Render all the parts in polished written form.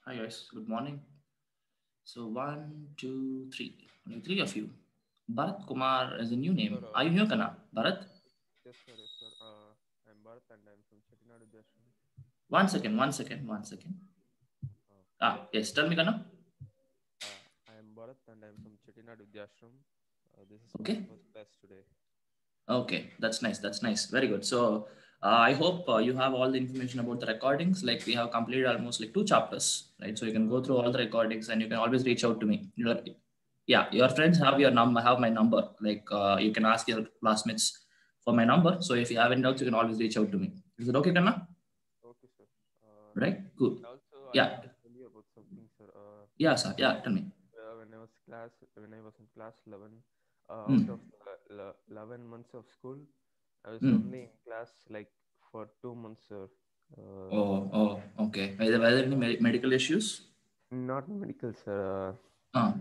Hi guys, good morning. So one, two, three. Only three of you. Bharat Kumar is a new Sir, name. Are you here, Kana? Bharat? yes, sir, yes, sir. I'm Bharat and I'm from Chettinad Vijayashram. One second, one second, one second. Uh, Yes, tell me, Kana. I am Bharat and I'm from Chettinad Vijayashram. This is my Okay. first class today. Okay, that's nice. That's nice. Very good. So I hope you have all the information about the recordings. Like we have completed almost like two chapters, right? So you can go through all the recordings and you can always reach out to me. Yeah, your friends have your number, have my number. Like you can ask your classmates for my number. So if you have any doubts, you can always reach out to me. Is it okay, Kanna? Okay, sir. Right? Good. Also, I Yeah. want to tell you about something, sir. Yeah, sir. Yeah, tell me. When I was in class 11, out Mm. of 11 months of school, I was Mm. only in class like for 2 months, sir. Uh, Okay. Were there any medical issues? Not medical, sir. Uh,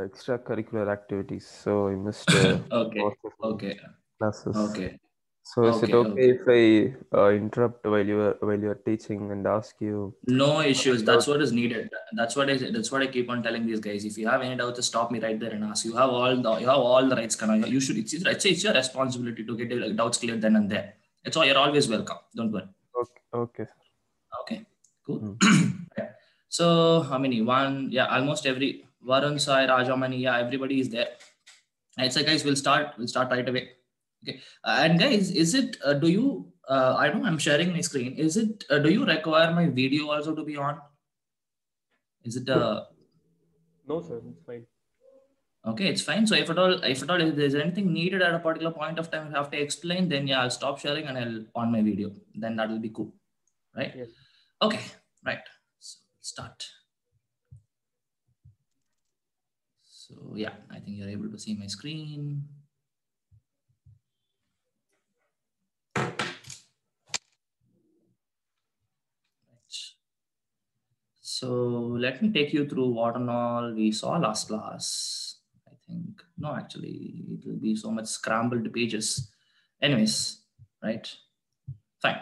Extracurricular activities. So I missed okay. most of my Okay. classes. Okay. So is it Okay. okay Okay. if I interrupt while you are teaching and ask you No issues. That's about? what is needed. That's what I keep on telling these guys. If you have any doubts, just stop me right there and ask. You have all the rights, Kana. You should. It's your responsibility to get your doubts cleared then and there. It's all. You're always welcome. Don't worry. Okay, okay, sir. Okay. Cool. Hmm. Yeah. So how many? One. Yeah. Almost every Varun Sai, Rajamani. Yeah. Everybody is there. Right. So guys, We'll start right away. Okay. And guys, is it? Do you? I know I'm sharing my screen. Is it? Do you require my video also to be on? Is it No, sir, it's fine. okay? It's fine. So if there's anything needed at a particular point of time, I have to explain. Then yeah, I'll stop sharing and I'll on my video. Then that will be cool, right? Yes. Okay, right. So start. So yeah, I think you're able to see my screen. Right. So let me take you through what and all we saw last class. I think no, actually, it will be so much scrambled pages. Anyways, right? Fine.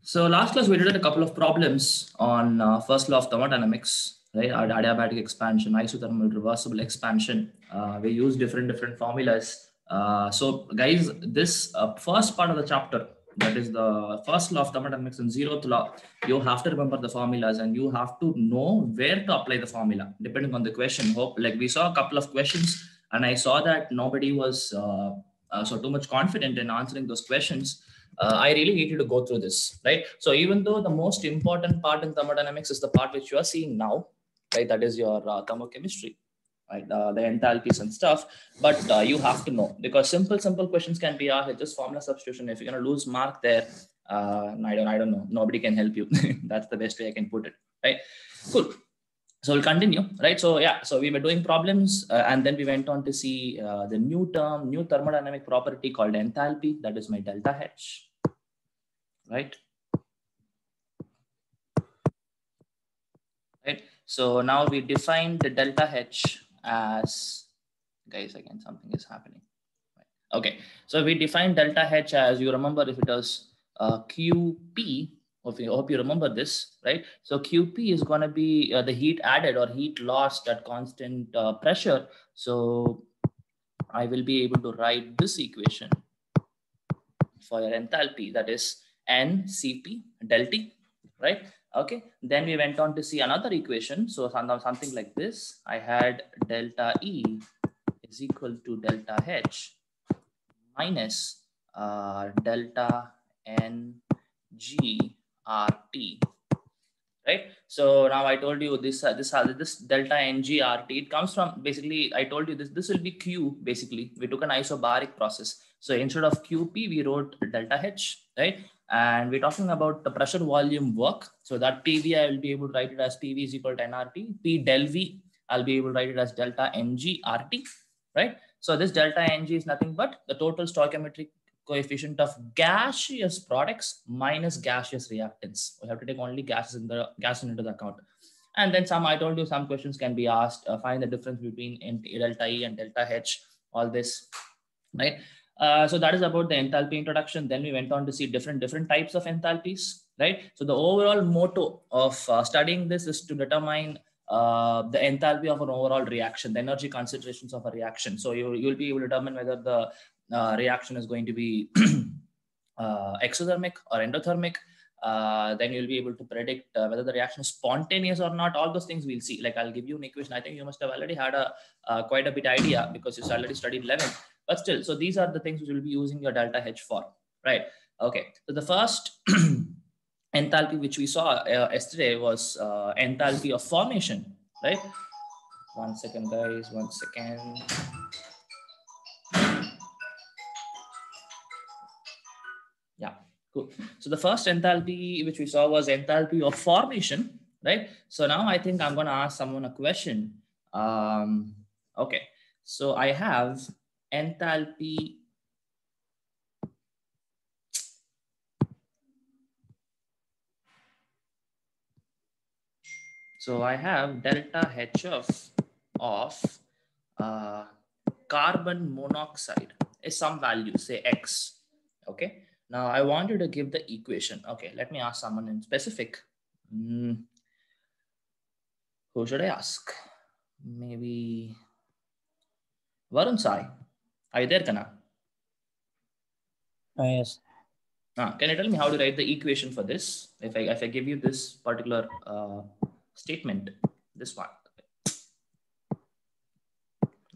So last class we did a couple of problems on first law of thermodynamics, right? Our adiabatic expansion, isothermal reversible expansion. We use different formulas. So guys, this first part of the chapter, that is the first law of thermodynamics and zeroth law, you have to remember the formulas and you have to know where to apply the formula depending on the question. Hope like we saw a couple of questions and I saw that nobody was so too much confident in answering those questions. I really need you to go through this, right? So even though the most important part in thermodynamics is the part which you are seeing now, right? That is your thermochemistry, right? The enthalpies and stuff. But you have to know because simple questions can be asked. It's just formula substitution. If you're gonna lose mark there, I don't know. Nobody can help you. That's the best way I can put it, right? Cool. So we'll continue, right? So yeah, so we were doing problems and then we went on to see the new term, new thermodynamic property called enthalpy. That is my delta H, right? Right. So now we define the delta H as, guys, again, something is happening. Right. Okay. So we define delta H as, you remember if it was QP, hope you remember this, right? So QP is going to be the heat added or heat lost at constant pressure. So I will be able to write this equation for your enthalpy, that is NCP del T, right? Okay, then we went on to see another equation. So something like this. I had delta E is equal to delta H minus delta NGRT, right? So now I told you this delta NGRT, it comes from, basically I told you this will be Q. Basically we took an isobaric process, so instead of QP we wrote delta H, right? And we're talking about the pressure volume work, so that PV I will be able to write it as PV is equal to nRT. P del V I'll be able to write it as delta NGRT, right? So this delta NG is nothing but the total stoichiometric coefficient of gaseous products minus gaseous reactants. We have to take only gases in the gas into the account. And then I told you some questions can be asked, find the difference between delta E and delta H, all this, right? So that is about the enthalpy introduction. Then we went on to see different types of enthalpies, right? So the overall motto of studying this is to determine the enthalpy of an overall reaction, the energy concentrations of a reaction. So you'll be able to determine whether the reaction is going to be exothermic or endothermic. Then you'll be able to predict whether the reaction is spontaneous or not. All those things we'll see. Like I'll give you an equation. I think you must have already had a quite a bit idea because you already studied 11. But still, so these are the things which will be using your delta H for, right? Okay. So the first enthalpy which we saw yesterday was enthalpy of formation, right? 1 second, guys. 1 second. Yeah, cool. So the first enthalpy which we saw was enthalpy of formation, right? So now I think I'm going to ask someone a question. Okay, so I have enthalpy. So I have delta H of carbon monoxide is some value, say X. Okay. Now I want you to give the equation. Okay. Let me ask someone in specific. Who should I ask? Maybe Varun Sai. Are you there, Kana? Yes. Can you tell me how to write the equation for this? If I give you this particular statement, this one.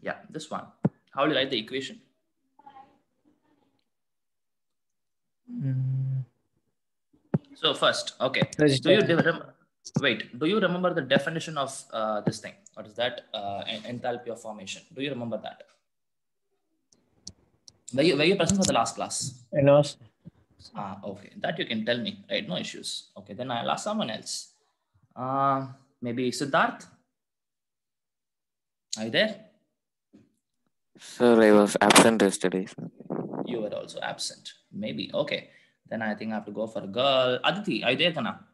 Yeah, this one. How do you write the equation? So first, okay. Do you remember the definition of this thing? What is that? Enthalpy of formation. Do you remember that? Were you present for the last class? No. Okay. That you can tell me, right? No issues. Okay, then I'll ask someone else. Maybe Siddharth? Are you there? Sir, I was absent yesterday. You were also absent. Maybe. Okay. Then I think I have to go for a girl. Aditi, are you there, Kana?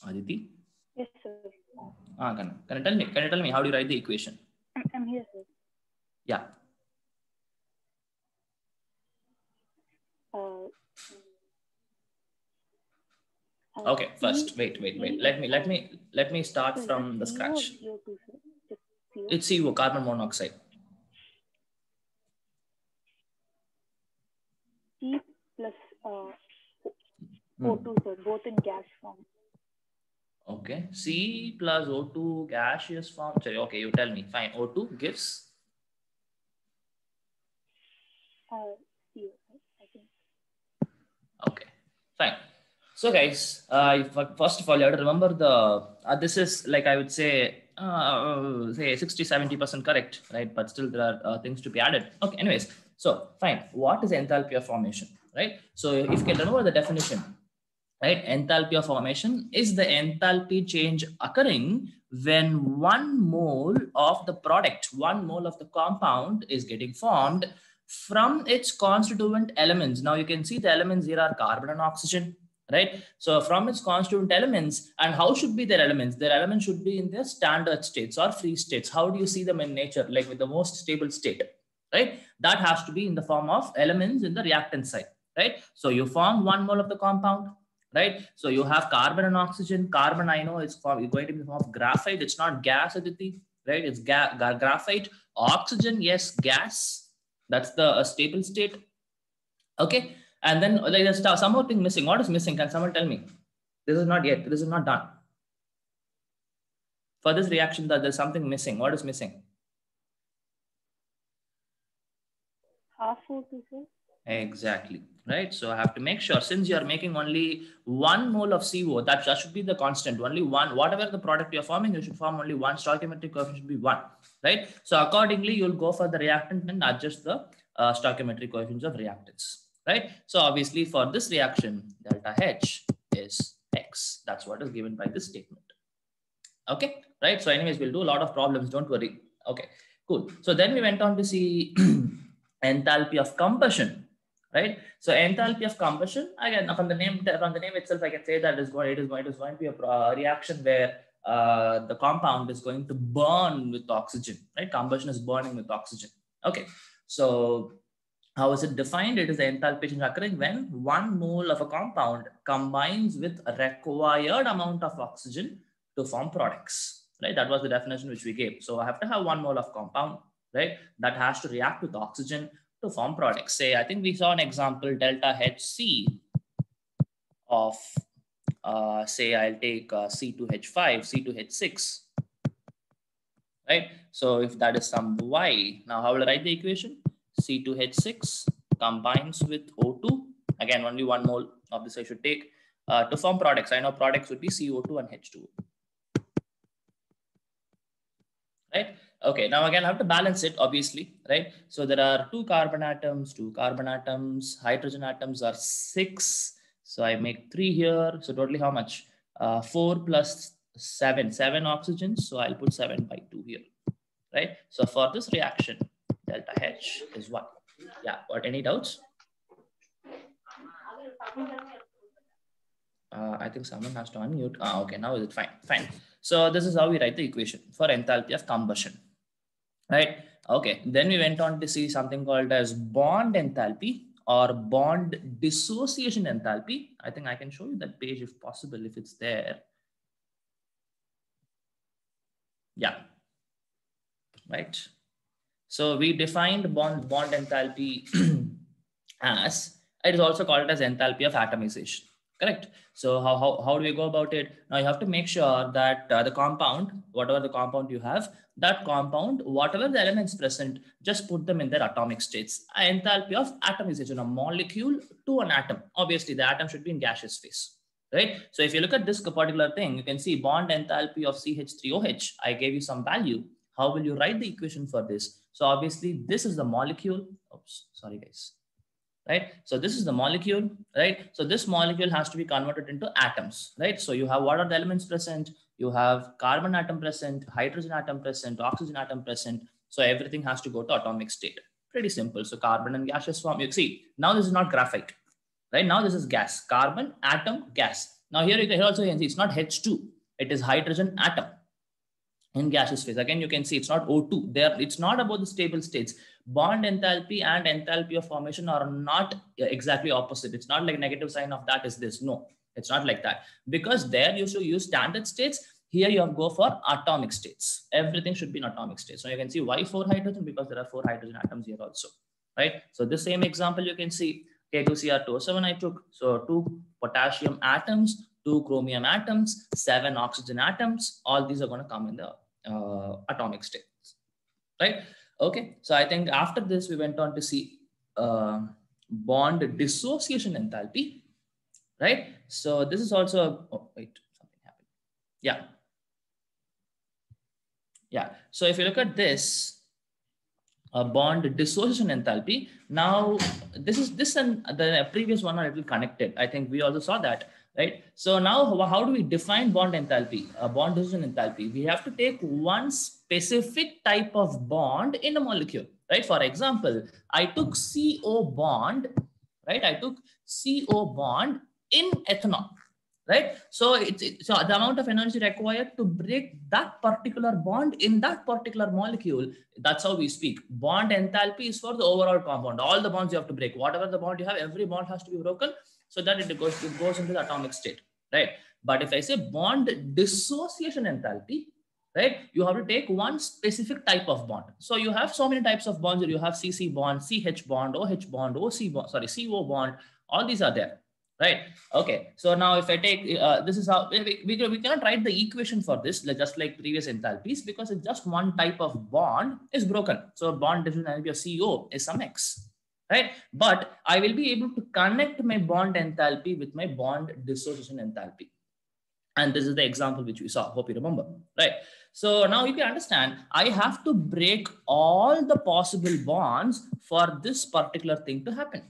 Aditi? Yes, sir. Kana. Can you tell me how do you write the equation? I'm here, sir. Yeah. Okay, first, wait. Let me start from the scratch. It's CO, carbon monoxide. C plus O2, sir, both in gas form. Okay, C plus O2 gaseous form. Sorry, okay, you tell me. Fine, O2 gives? CO, I think. Okay, fine. So guys, first of all, you have to remember this is like I would say 60-70% correct, right? But still there are things to be added. Okay, anyways, so fine. What is enthalpy of formation, right? So if you can remember the definition, right? Enthalpy of formation is the enthalpy change occurring when 1 mole of the product, 1 mole of the compound is getting formed from its constituent elements. Now you can see the elements here are carbon and oxygen, right? So from its constituent elements, and how should be their elements? Their elements should be in their standard states or free states. How do you see them in nature? Like with the most stable state, right? That has to be in the form of elements in the reactant side, right? So you form 1 mole of the compound, right? So you have carbon and oxygen. Carbon, I know it's going to be in the form of graphite. It's not gas, Aditi, right? It's graphite. Oxygen, yes, gas. That's the stable state. Okay. And then there's some more thing missing. What is missing? Can someone tell me? This is not yet. This is not done. For this reaction, that there's something missing. What is missing? Half O2, sir. Exactly, right? So I have to make sure, since you're making only 1 mole of CO, that should be the constant. Only one, whatever the product you're forming, you should form only one. Stoichiometric coefficient should be 1, right? So accordingly, you'll go for the reactant and adjust the stoichiometric coefficients of reactants, right? So obviously for this reaction, delta H is X. That's what is given by this statement. Okay, right? So anyways, we'll do a lot of problems. Don't worry. Okay, cool. So then we went on to see enthalpy of combustion, right? So enthalpy of combustion, again, from the name itself, I can say that it is going to be a reaction where the compound is going to burn with oxygen, right? Combustion is burning with oxygen. Okay, so How is it defined? It is the enthalpy change occurring when 1 mole of a compound combines with a required amount of oxygen to form products, right? That was the definition which we gave. So I have to have 1 mole of compound, right? That has to react with oxygen to form products. Say, I think we saw an example, delta HC of, say, I'll take C2H5, C2H6, right? So if that is some Y, now how will I write the equation? C2H6 combines with O2. Again, only 1 mole of this I should take to form products. I know products would be CO2 and H2O. Right? Okay, now again, I have to balance it, obviously, right? So there are 2 carbon atoms, hydrogen atoms are 6. So I make 3 here. So totally how much? 4 plus 7 oxygens. So I'll put 7 by 2 here, right? So for this reaction, delta H is 1. Yeah, got any doubts? I think someone has to unmute. Okay, now is it fine? Fine. So this is how we write the equation for enthalpy of combustion, right? Okay, then we went on to see something called as bond enthalpy or bond dissociation enthalpy. I think I can show you that page if possible, if it's there. Yeah, right. So we defined bond enthalpy as, it is also called as enthalpy of atomization. Correct. So how do we go about it? Now you have to make sure that the compound, whatever the compound you have, that compound, whatever the elements present, just put them in their atomic states. Enthalpy of atomization, a molecule to an atom. Obviously, the atom should be in gaseous phase, right? So if you look at this particular thing, you can see bond enthalpy of CH3OH. I gave you some value. How will you write the equation for this? So obviously, this is the molecule. Oops, sorry guys. Right? So this is the molecule, right? So this molecule has to be converted into atoms, right? So you have what are the elements present? You have carbon atom present, hydrogen atom present, oxygen atom present. So everything has to go to atomic state. Pretty simple. So carbon and gaseous form. You see, now this is not graphite, right? Now this is gas, carbon, atom, gas. Now here you can also see it's not H2, it is hydrogen atom in gaseous phase. Again, you can see it's not O2 there. It's not about the stable states. Bond enthalpy and enthalpy of formation are not exactly opposite. It's not like negative sign of that is this. No, it's not like that. Because there you should use standard states. Here you have go for atomic states. Everything should be in atomic states. So you can see why 4 hydrogen, because there are 4 hydrogen atoms here also, right? So this same example you can see K2Cr2O7 I took. So 2 potassium atoms, 2 chromium atoms, 7 oxygen atoms. All these are going to come in the atomic states, right? Okay, so I think after this we went on to see bond dissociation enthalpy, right? So this is also, oh wait, something happened. Yeah. So if you look at this, bond dissociation enthalpy. Now this and the previous one are a little connected. I think we also saw that, right? So now how do we define bond enthalpy, bond dissociation enthalpy? We have to take one specific type of bond in a molecule, right? For example, I took CO bond, right? I took CO bond in ethanol, right? So so the amount of energy required to break that particular bond in that particular molecule, that's how we speak. Bond enthalpy is for the overall compound. All the bonds you have to break. Whatever the bond you have, every bond has to be broken so that it goes into the atomic state, right? But if I say bond dissociation enthalpy, right, you have to take one specific type of bond. So you have so many types of bonds. You have CC bond, CH bond, OH bond, OC bond, sorry, CO bond. All these are there, right? Okay, so now if I take this is how we cannot write the equation for this just like previous enthalpies, because it's just one type of bond is broken. So bond dissociation enthalpy of CO is some X, right? But I will be able to connect my bond enthalpy with my bond dissociation enthalpy. And this is the example which we saw. Hope you remember, right? So now you can understand, I have to break all the possible bonds for this particular thing to happen.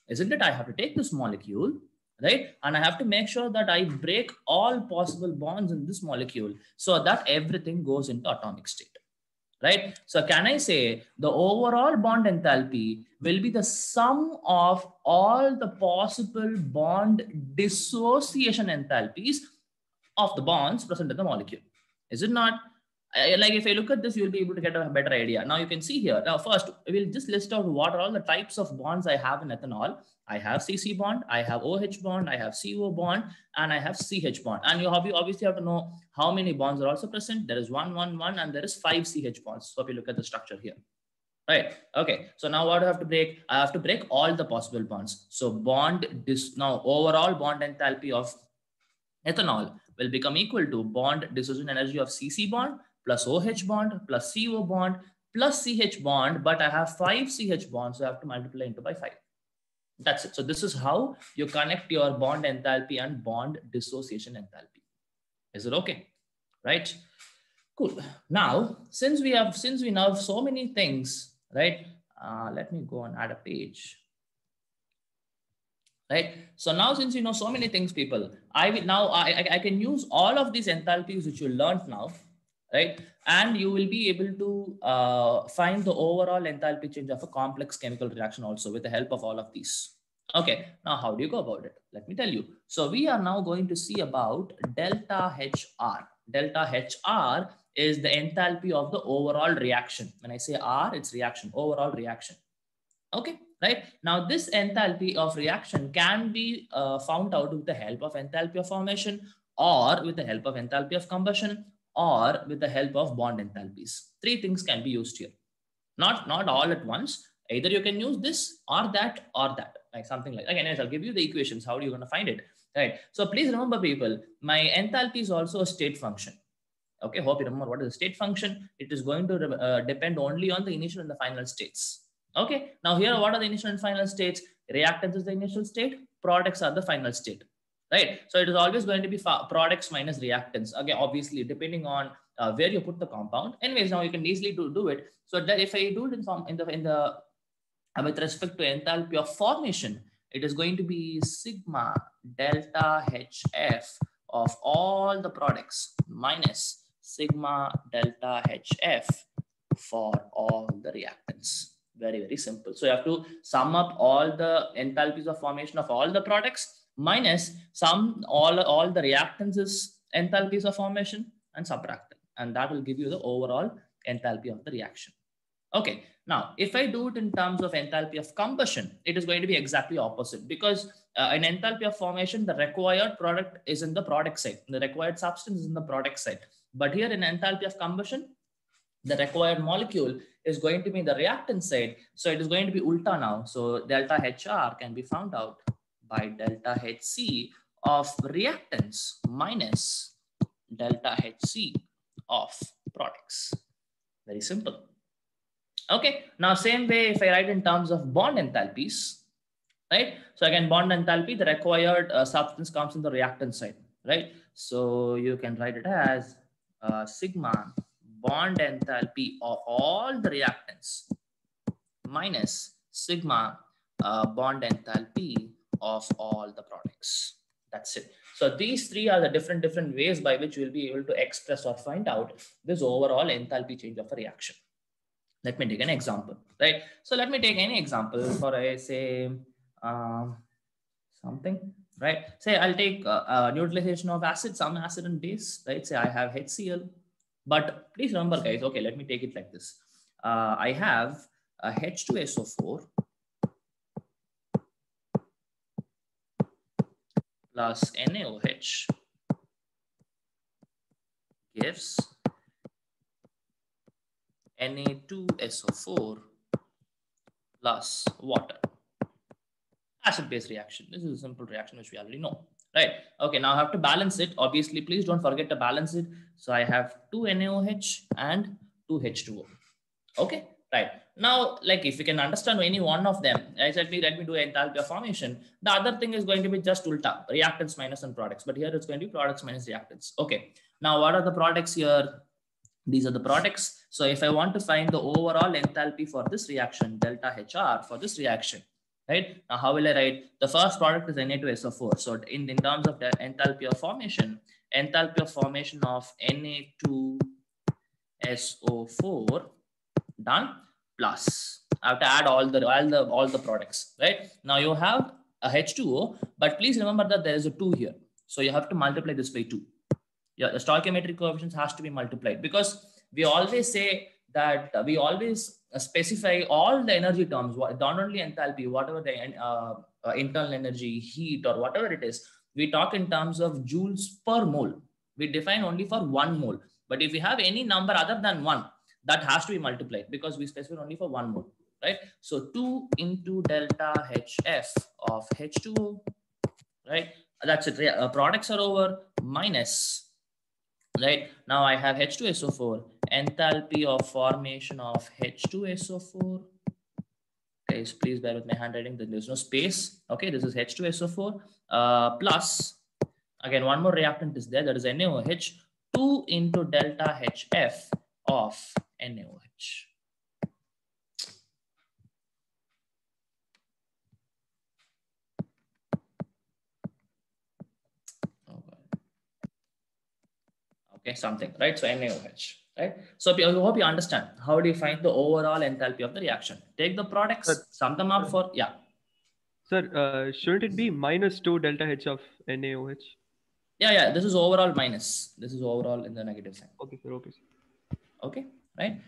Isn't it? I have to take this molecule, right? And I have to make sure that I break all possible bonds in this molecule so that everything goes into atomic state, right? So can I say the overall bond enthalpy will be the sum of all the possible bond dissociation enthalpies of the bonds present in the molecule? Is it not? Like if I look at this, you'll be able to get a better idea. Now you can see here. Now first, we'll just list out what are all the types of bonds I have in ethanol. I have CC bond, I have OH bond, I have CO bond, and I have CH bond. And you obviously have to know how many bonds are also present. There is 1, 1, 1, and there is 5 CH bonds. So if you look at the structure here. Right. Okay. So now what do I have to break? I have to break all the possible bonds. So now overall bond enthalpy of ethanol will become equal to bond dissociation energy of CC bond plus OH bond plus CO bond plus CH bond. But I have 5 CH bonds, so I have to multiply into by 5. That's it. So this is how you connect your bond enthalpy and bond dissociation enthalpy. Is it okay? Right. Cool. Now, since we know so many things, right? Let me go and add a page. Right. So now, since you know so many things, people, I can use all of these enthalpies which you learned now, right? And you will be able to find the overall enthalpy change of a complex chemical reaction also with the help of all of these. Okay. Now, how do you go about it? Let me tell you. So we are now going to see about delta HR. Delta HR is the enthalpy of the overall reaction. When I say R, it's reaction, overall reaction. Okay. Right. Now, this enthalpy of reaction can be found out with the help of enthalpy of formation, or with the help of enthalpy of combustion, or with the help of bond enthalpies. 3 things can be used here. Not all at once. Either you can use this or that, like something like, again, I'll give you the equations. How are you going to find it? Right. So please remember, people, my enthalpy is also a state function. Okay. Hope you remember what is the state function. It is going to depend only on the initial and the final states. Okay. Now here, what are the initial and final states? Reactants is the initial state. Products are the final state. Right. So it is always going to be products minus reactants. Again, obviously, depending on where you put the compound. Anyways, now you can easily do it. So that if I do it with respect to enthalpy of formation, it is going to be sigma delta HF of all the products minus sigma delta HF for all the reactants. Very, very simple. So you have to sum up all the enthalpies of formation of all the products minus all the reactants' enthalpies of formation and subtract them. And that will give you the overall enthalpy of the reaction. Okay. Now, if I do it in terms of enthalpy of combustion, it is going to be exactly opposite, because in enthalpy of formation, the required product is in the product side. The required substance is in the product side. But here in enthalpy of combustion, the required molecule is going to be the reactant side. So it is going to be ulta now. So delta HR can be found out by delta HC of reactants minus delta HC of products. Very simple. Okay. Now, same way, if I write in terms of bond enthalpies, right? So again, bond enthalpy, the required substance comes in the reactant side, right? So you can write it as sigma bond enthalpy of all the reactants minus sigma bond enthalpy of all the products. That's it. So these 3 are the different ways by which we'll be able to express or find out this overall enthalpy change of a reaction. Let me take an example, right? So let me take any example for say something, right? Say I'll take neutralization of acid, some acid and base, right? Say I have HCl, but please remember, guys, okay, let me take it like this. I have a H2SO4 plus NaOH gives Na2SO4 plus water. Acid-base reaction. This is a simple reaction which we already know, right? Okay, now I have to balance it. Obviously, please don't forget to balance it. So I have 2 NaOH and 2 H2O. Okay, right. Now, like if you can understand any one of them, I said, let me do enthalpy of formation. The other thing is going to be just ulta, reactants minus and products. But here it's going to be products minus reactants. Okay, now what are the products here? These are the products. So if I want to find the overall enthalpy for this reaction, delta HR for this reaction, right? Now, how will I write? The first product is Na2SO4. So in terms of the enthalpy of formation of Na2SO4 done, plus I have to add all the products, right? Now you have a H2O, but please remember that there is a 2 here. So you have to multiply this by 2. Yeah, the stoichiometric coefficients has to be multiplied, because we always say that we always specify all the energy terms, not only enthalpy, whatever the internal energy, heat, or whatever it is. We talk in terms of joules per mole. We define only for 1 mole. But if we have any number other than 1, that has to be multiplied because we specify only for 1 mole, right? So 2 into delta HF of H2O, right? That's it. Products are over, minus, right? Now I have H2SO4, enthalpy of formation of H2SO4. Guys, please bear with my handwriting. There's no space. Okay, this is H2SO4 plus, again, one more reactant is there. That is NaOH, 2 into delta HF of NaOH. Okay, something, right? So NaOH, right? So I hope you understand. How do you find the overall enthalpy of the reaction? Take the products, sum them up for, yeah. Sir, shouldn't it be minus 2 delta H of NaOH? Yeah, this is overall minus. This is overall in the negative sign. Okay, sir. Okay, sir. Okay, right?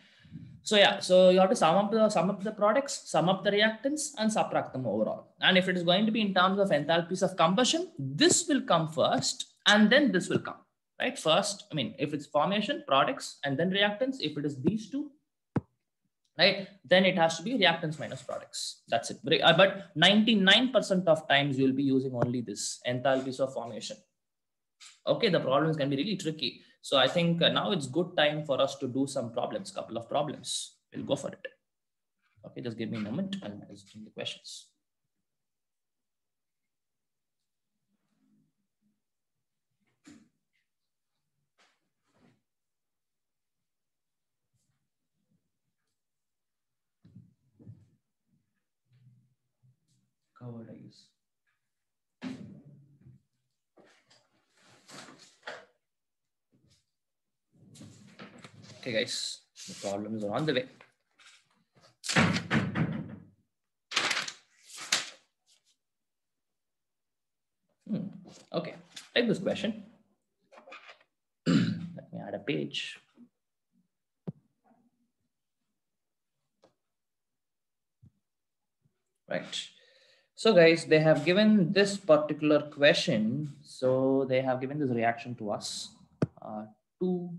So yeah, so you have to sum up the products, sum up the reactants, and subtract them overall. And if it is going to be in terms of enthalpies of combustion, this will come first, and then this will come. Right? First, I mean, if it's formation, products, and then reactants, if it is these two, right, then it has to be reactants minus products. That's it. But 99% of times you'll be using only this, enthalpies of formation. Okay, the problems can be really tricky. So I think now it's good time for us to do some problems, couple of problems. We'll go for it. Okay, just give me a moment and I'll bring the questions. Covered eyes. Okay, guys, the problems are on the way. Okay, take this question. Let me add a page. Right. So guys, they have given this particular question. So they have given this reaction to us. 2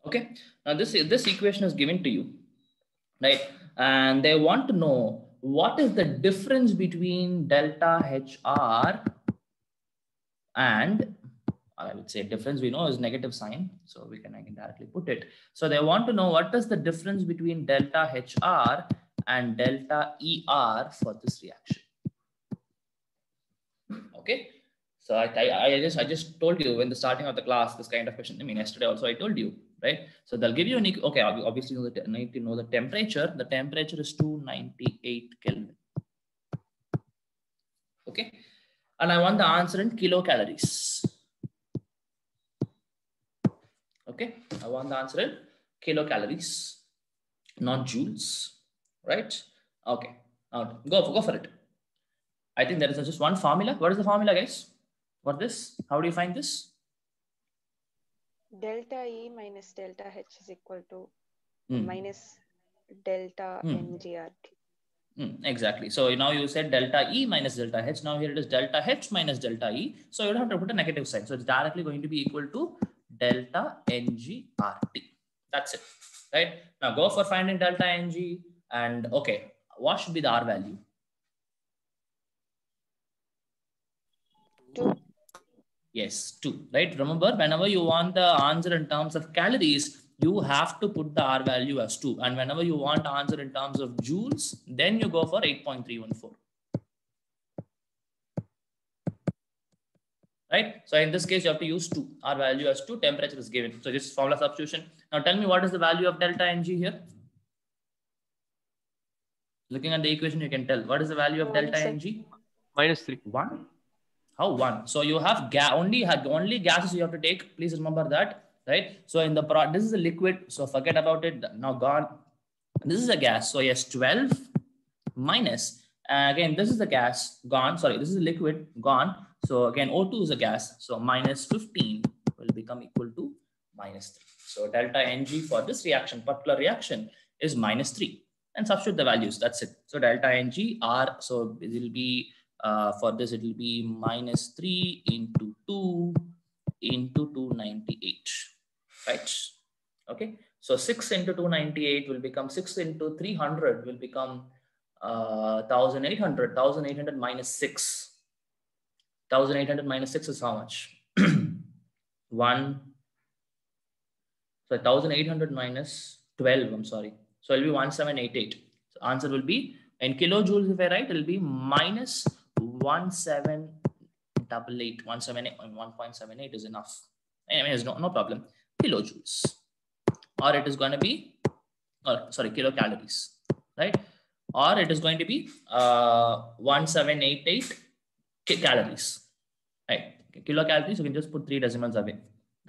Okay, now this equation is given to you, right? And they want to know what is the difference between delta HR and, I would say difference we know is negative sign, so I can directly put it. So they want to know what is the difference between delta HR and delta ER for this reaction. Okay. So I just told you in the starting of the class, this kind of question. I mean, yesterday also I told you, right? So they'll give you an, okay, obviously you need to know the temperature. The temperature is 298 Kelvin. Okay. And I want the answer in kilocalories. Okay. I want the answer in kilocalories, not joules, right? Okay. Now go for it. I think there is just one formula. What is the formula, guys? For this, how do you find this? Delta E minus delta H is equal to minus delta mgRT. Exactly. So now you said delta E minus delta H. Now here it is delta H minus delta E. So you don't have to put a negative sign. So it's directly going to be equal to delta NgRT. That's it. Right? Now go for finding delta Ng. And okay, what should be the R value? 2. Yes, 2, right? Remember, whenever you want the answer in terms of calories, you have to put the R value as 2. And whenever you want the answer in terms of joules, then you go for 8.314. right? So in this case, you have to use 2. Our value as 2, temperature is given. So this is formula substitution. Now tell me what is the value of delta Ng here? Looking at the equation, you can tell. What is the value of delta Ng? -3. 1. How 1? So you have only gases you have to take. Please remember that, right? So in the this is a liquid. So forget about it. Now gone. This is a gas. So yes, 12 minus. Again, this is the gas gone. Sorry, this is a liquid gone. So again, O2 is a gas. So minus 15 will become equal to -3. So delta Ng for this reaction, particular reaction, is -3. And substitute the values. That's it. So delta Ng R. So it will be for this, it will be -3 into 2 into 298, right? Okay. So 6 into 298 will become 6 into 300 will become 1800. 1800 minus 6. 1800 minus 6 is how much? 1. So 1800 minus 12. I'm sorry. So it will be 1788. So answer will be in kilojoules. If I write, it will be minus 1788. 1.78 is enough. Anyway, it's no problem. Kilojoules. Or it is going to be, kilocalories, right? Or it is going to be 1788 calories, right? Kilocalories, you can just put 3 decimals away.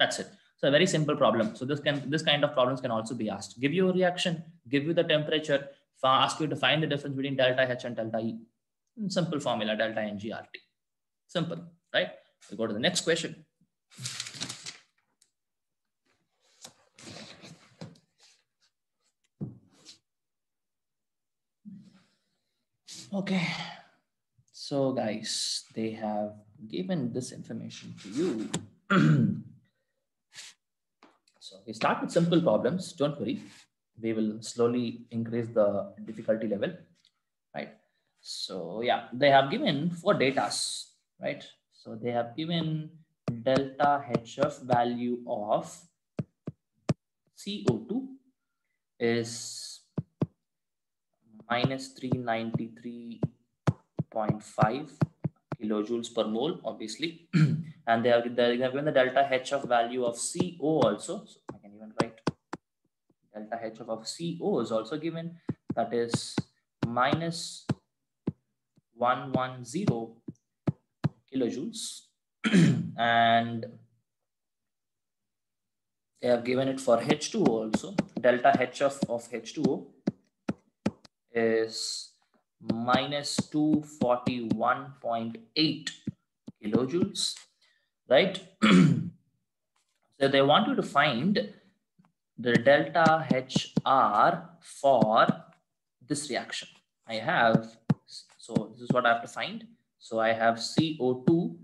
That's it. So a very simple problem. So this kind of problems can also be asked. Give you a reaction, give you the temperature, ask you to find the difference between delta H and delta E. Simple formula, delta Ng RT. Simple, right? We go to the next question. Okay, so guys, they have given this information to you. So we start with simple problems. Don't worry, we will slowly increase the difficulty level, right? So yeah, they have given 4 datas, right? So they have given delta HF value of CO2 is minus 393.5 kilojoules per mole, obviously. And they have given the delta HF value of CO also. So I can even write delta HF of CO is also given. That is minus 110 kilojoules. And they have given it for H2O also. Delta HF of H2O is minus 241.8 kilojoules, right? So they want you to find the delta HR for this reaction. I have, so this is what I have to find. So I have CO2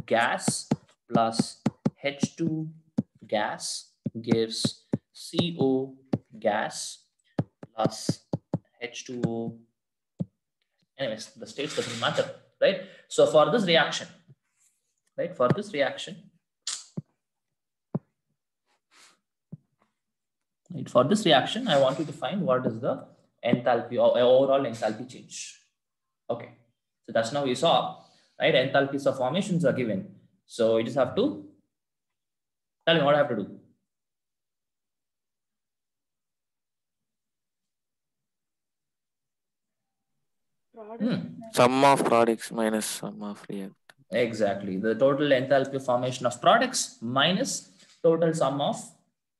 gas plus H2 gas gives CO gas plus H2O. Anyways, the states doesn't matter, right? So for this reaction, right? For this reaction, right? For this reaction, I want you to find what is the enthalpy or overall enthalpy change. Okay, so that's now we saw, right? Enthalpies of formations are given. So you just have to tell me what I have to do. Sum of products minus sum of reactants. Exactly. The total enthalpy formation of products minus total sum of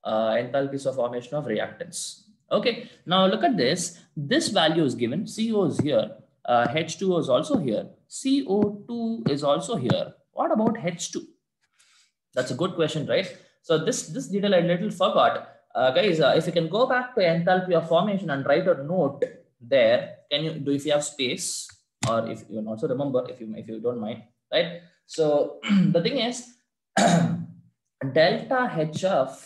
enthalpies of formation of reactants. Okay. Now look at this. This value is given. CO is here. H2O is also here. CO2 is also here. What about H2? That's a good question, right? So this detail I little forgot. Guys, if you can go back to enthalpy of formation and write a note there, can you do if you have space, or if you can also remember, if you don't mind, right? So the thing is, delta HF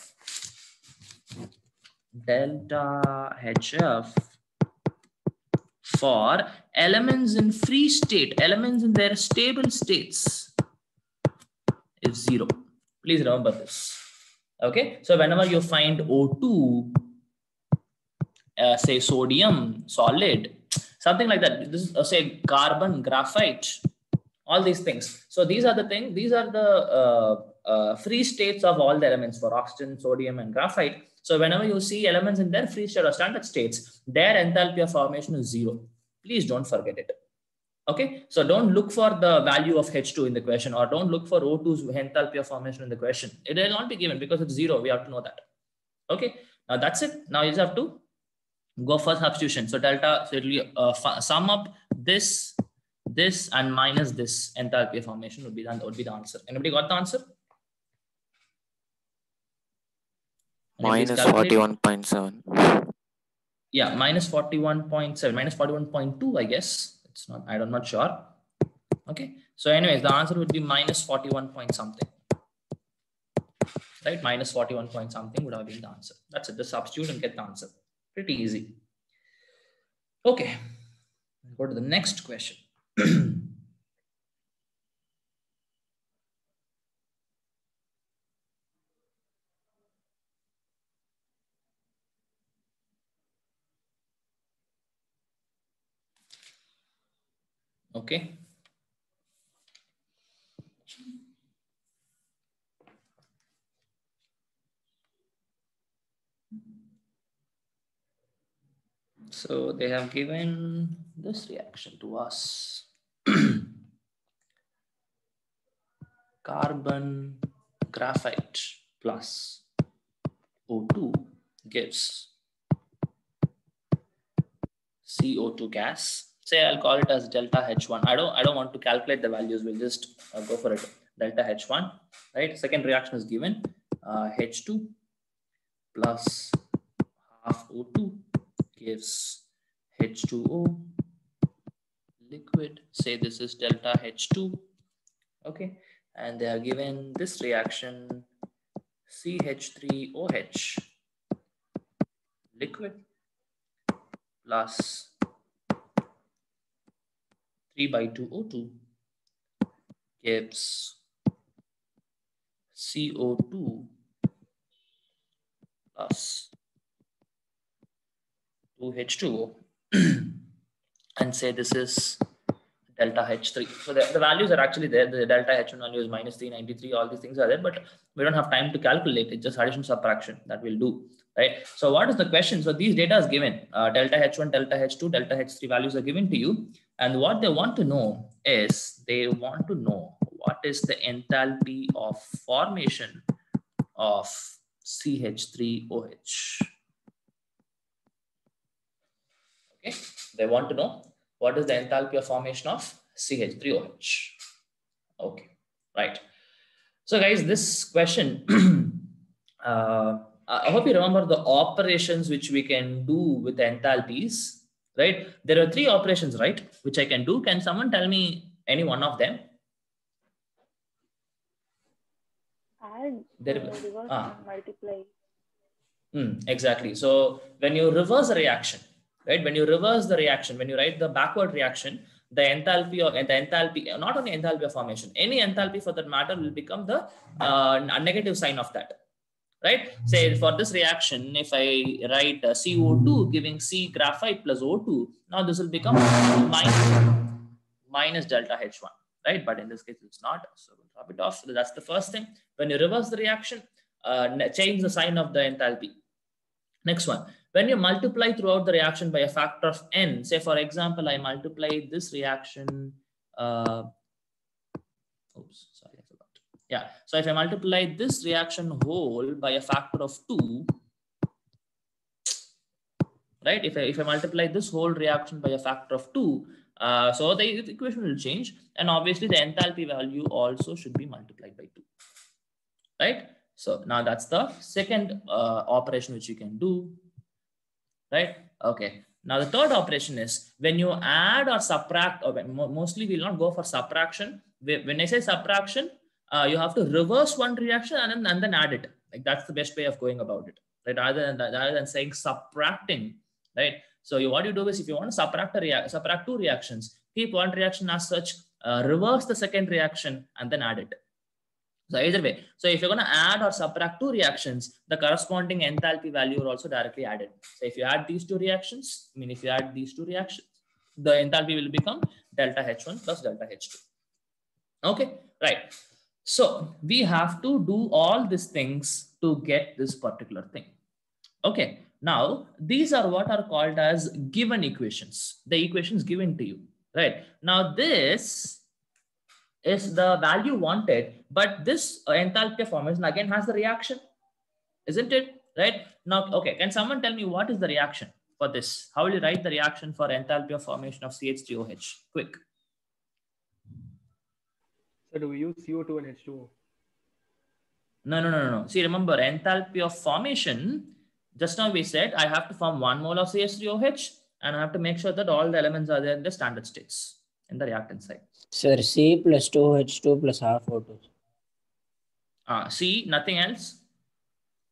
for elements in free state, elements in their stable states is 0. Please remember this. Okay, so whenever you find O2, say sodium, solid, something like that. This is say carbon, graphite, all these things. So these are the things, these are the free states of all the elements for oxygen, sodium, and graphite. So whenever you see elements in their free state or standard states, their enthalpy of formation is 0. Please don't forget it. Okay, so don't look for the value of H2 in the question, or don't look for O2's enthalpy of formation in the question. It will not be given because it's 0. We have to know that. Okay, now that's it. Now you just have to go for substitution. So delta, so it will sum up this, and minus this enthalpy of formation would be the answer. Anybody got the answer? Minus 41.7. Yeah, minus 41.7, minus 41.2, I guess. It's not, I'm not sure. Okay, so anyways, the answer would be minus 41 point something. Right, minus 41 point something would have been the answer. That's it. Just substitute and get the answer. Pretty easy. Okay, go to the next question. Okay. So they have given this reaction to us. Carbon graphite plus O2 gives CO2 gas. Say I'll call it as delta H1. I don't want to calculate the values. We'll just go for it. Delta H1, right? Second reaction is given H2 plus half O2 gives H2O liquid. Say this is delta H2. Okay, and they are given this reaction CH3OH liquid plus 3/2O2 gives CO2 plus 2H2O and say this is delta H3. So the values are actually there. The delta H1 value is minus 393. All these things are there, but we don't have time to calculate. It's just addition subtraction that we'll do, right? So what is the question? So these data is given. Delta H1, delta H2, delta H3 values are given to you. And what they want to know is they want to know what is the enthalpy of formation of CH3OH. Okay, they want to know what is the enthalpy of formation of CH3OH. Okay, right. So guys, this question, I hope you remember the operations which we can do with enthalpies, right? There are 3 operations, right, which I can do. Can someone tell me any one of them? Add, reverse, and multiply. Exactly. So when you reverse a reaction, right? When you reverse the reaction, when you write the backward reaction, the enthalpy of not only enthalpy of formation, any enthalpy for that matter will become the negative sign of that, right? Say for this reaction, if I write CO2 giving C graphite plus O2, now this will become minus delta H1, right? But in this case, it's not. So we'll drop it off. So that's the first thing. When you reverse the reaction, change the sign of the enthalpy. Next one, when you multiply throughout the reaction by a factor of n, say for example, I multiply this reaction, oops, sorry, I forgot. Yeah, so if I multiply this reaction whole by a factor of 2, right? If I multiply this whole reaction by a factor of 2, so the equation will change, and obviously the enthalpy value also should be multiplied by 2, right? So now that's the second operation which you can do, right? Okay. Now the third operation is when you add or subtract, or mostly we'll not go for subtraction. When I say subtraction, you have to reverse one reaction and then add it. Like that's the best way of going about it, right? Rather than saying subtracting, right? So what you do is if you want to subtract 2 reactions, keep one reaction as such, reverse the second reaction and then add it. So either way, so if you're going to add or subtract 2 reactions, the corresponding enthalpy value are also directly added. So if you add these 2 reactions, the enthalpy will become delta H1 plus delta H2. Okay, right. So we have to do all these things to get this particular thing. Okay, now these are what are called as given equations, the equations given to you, right? Now this is the value wanted, but this enthalpy of formation again has the reaction, isn't it? Right now, okay, can someone tell me what is the reaction for this? How will you write the reaction for enthalpy of formation of CH3OH? Quick. So do we use CO2 and H2O? No. See, remember enthalpy of formation. Just now we said I have to form 1 mole of CH3OH and I have to make sure that all the elements are there in the standard states in the reactant side. Sir, C plus 2H2 plus half O2. C, nothing else.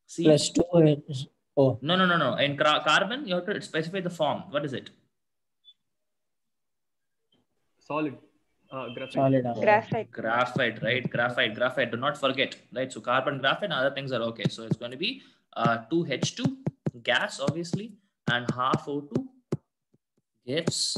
C plus 2H. Oh. No. In carbon, you have to specify the form. What is it? Solid. Graphite. Solid. Graphite, right? Graphite. Do not forget, right? So carbon, graphite, and other things are okay. So it's going to be 2H2 gas, obviously, and half O2 gives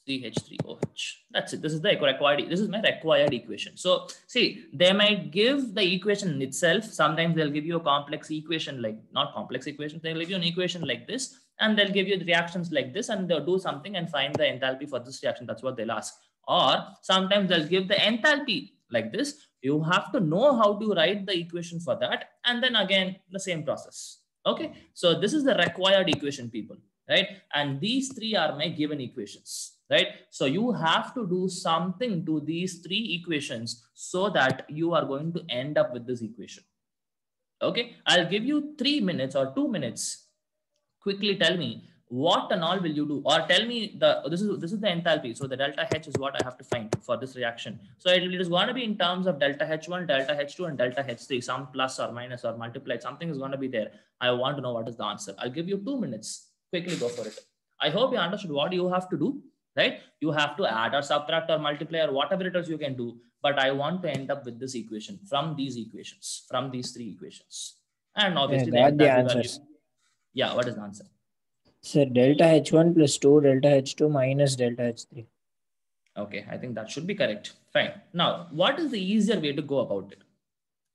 CH3OH. That's it. This is the required. This is my required equation. So see, they might give the equation itself. Sometimes they'll give you a complex equation, like not complex equation. They'll give you an equation like this, and they'll give you the reactions like this, and they'll do something and find the enthalpy for this reaction. That's what they'll ask. Or sometimes they'll give the enthalpy like this. You have to know how to write the equation for that, and then again the same process. Okay. So this is the required equation, people. Right? And these three are my given equations, right? So you have to do something to these three equations so that you are going to end up with this equation. Okay, I'll give you 3 minutes or 2 minutes. Quickly tell me what and all will you do, or tell me this is the enthalpy. So the delta H is what I have to find for this reaction. So it is going to be in terms of delta H1, delta H2, and delta H3. Some plus or minus or multiplied. Something is going to be there. I want to know what is the answer. I'll give you 2 minutes. Quickly go for it. I hope you understood what you have to do, right? You have to add or subtract or multiply or whatever it is you can do. But I want to end up with this equation from these equations, from these three equations. And obviously the answers. Yeah, what is the answer? Sir, delta H1 plus 2, delta H2 minus delta H3. Okay, I think that should be correct. Fine. Now, what is the easier way to go about it?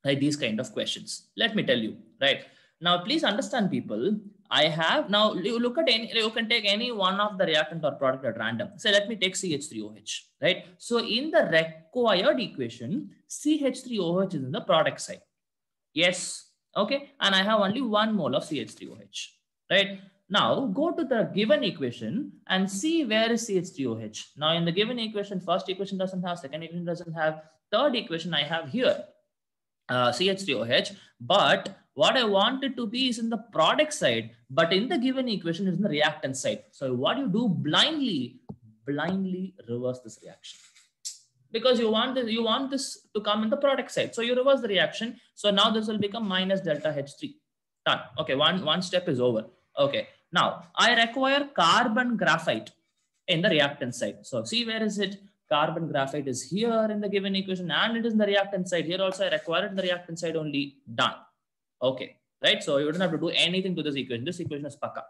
Like these kind of questions. Let me tell you, right? Now, please understand, people. I have now you look at any, you can take any one of the reactant or product at random. So let me take CH3OH, right? So in the required equation, CH3OH is in the product side. Yes. Okay. And I have only 1 mole of CH3OH, right? Now go to the given equation and see where is CH3OH. Now in the given equation, first equation doesn't have, second equation doesn't have, third equation I have here. CH3OH, but what I want it to be is in the product side, but in the given equation is in the reactant side. So what you do, blindly reverse this reaction, because you want this to come in the product side. So you reverse the reaction. So now this will become minus delta H3. Done. Okay, one step is over. Okay, now I require carbon graphite in the reactant side. So see, where is it? Carbon graphite is here in the given equation, and it is in the reactant side. Here also I require it in the reactant side only. Done. Okay, right? So you don't have to do anything to this equation. This equation is pakka,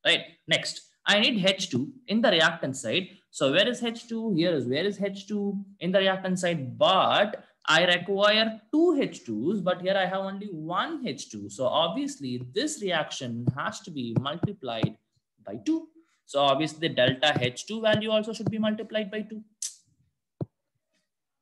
right? Next, I need H2 in the reactant side. So where is H2? Here is where is H2 in the reactant side, but I require 2 H2s, but here I have only 1 H2. So obviously this reaction has to be multiplied by 2. So obviously the delta H2 value also should be multiplied by 2.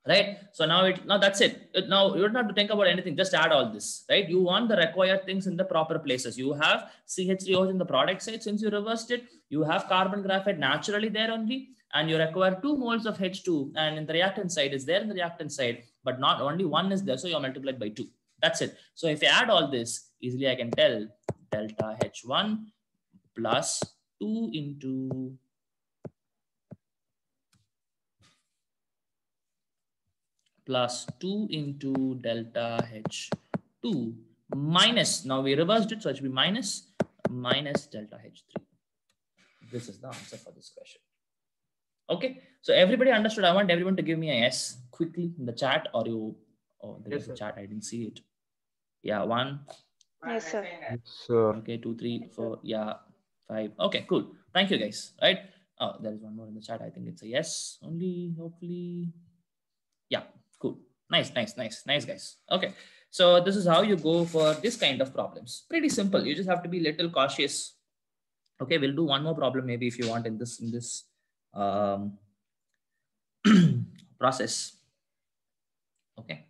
Right? So now that's it. Now you don't have to think about anything. Just add all this, right? You want the required things in the proper places. You have CH3OH in the product side. Since you reversed it, you have carbon graphite naturally there only, and you require 2 moles of H2, and in the reactant side is there in the reactant side, but not only 1 is there. So you're multiplied by 2. That's it. So if you add all this, easily I can tell delta H1 plus 2 into plus 2 into delta H2 minus, now we reversed it, so it should be minus delta H3. This is the answer for this question. Okay, so everybody understood. I want everyone to give me a yes quickly in the chat, or you, oh, there is a chat, I didn't see it. Yeah, 1. Yes, sir. Yes, sir. Okay, 2, 3, 4, yeah, 5. Okay, cool. Thank you, guys. Right. Oh, there is one more in the chat. I think it's a yes only, hopefully. Cool. Nice, guys. Okay. So this is how you go for this kind of problems. Pretty simple. You just have to be little cautious. Okay, we'll do one more problem maybe if you want in this process. Okay.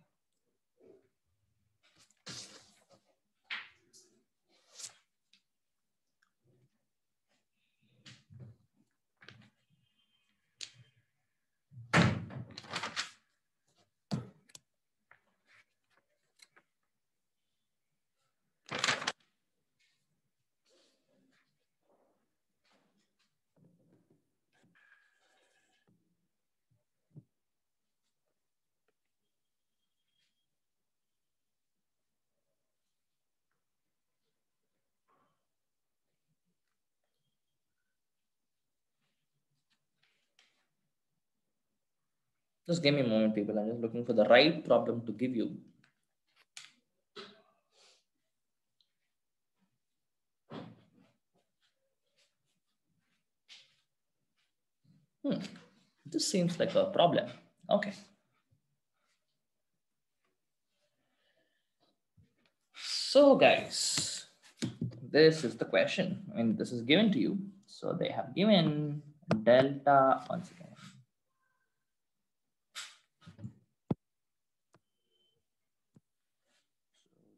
Just give me a moment, people. I'm just looking for the right problem to give you. This seems like a problem. Okay. So guys, this is the question. I mean, this is given to you. So they have given delta, once again.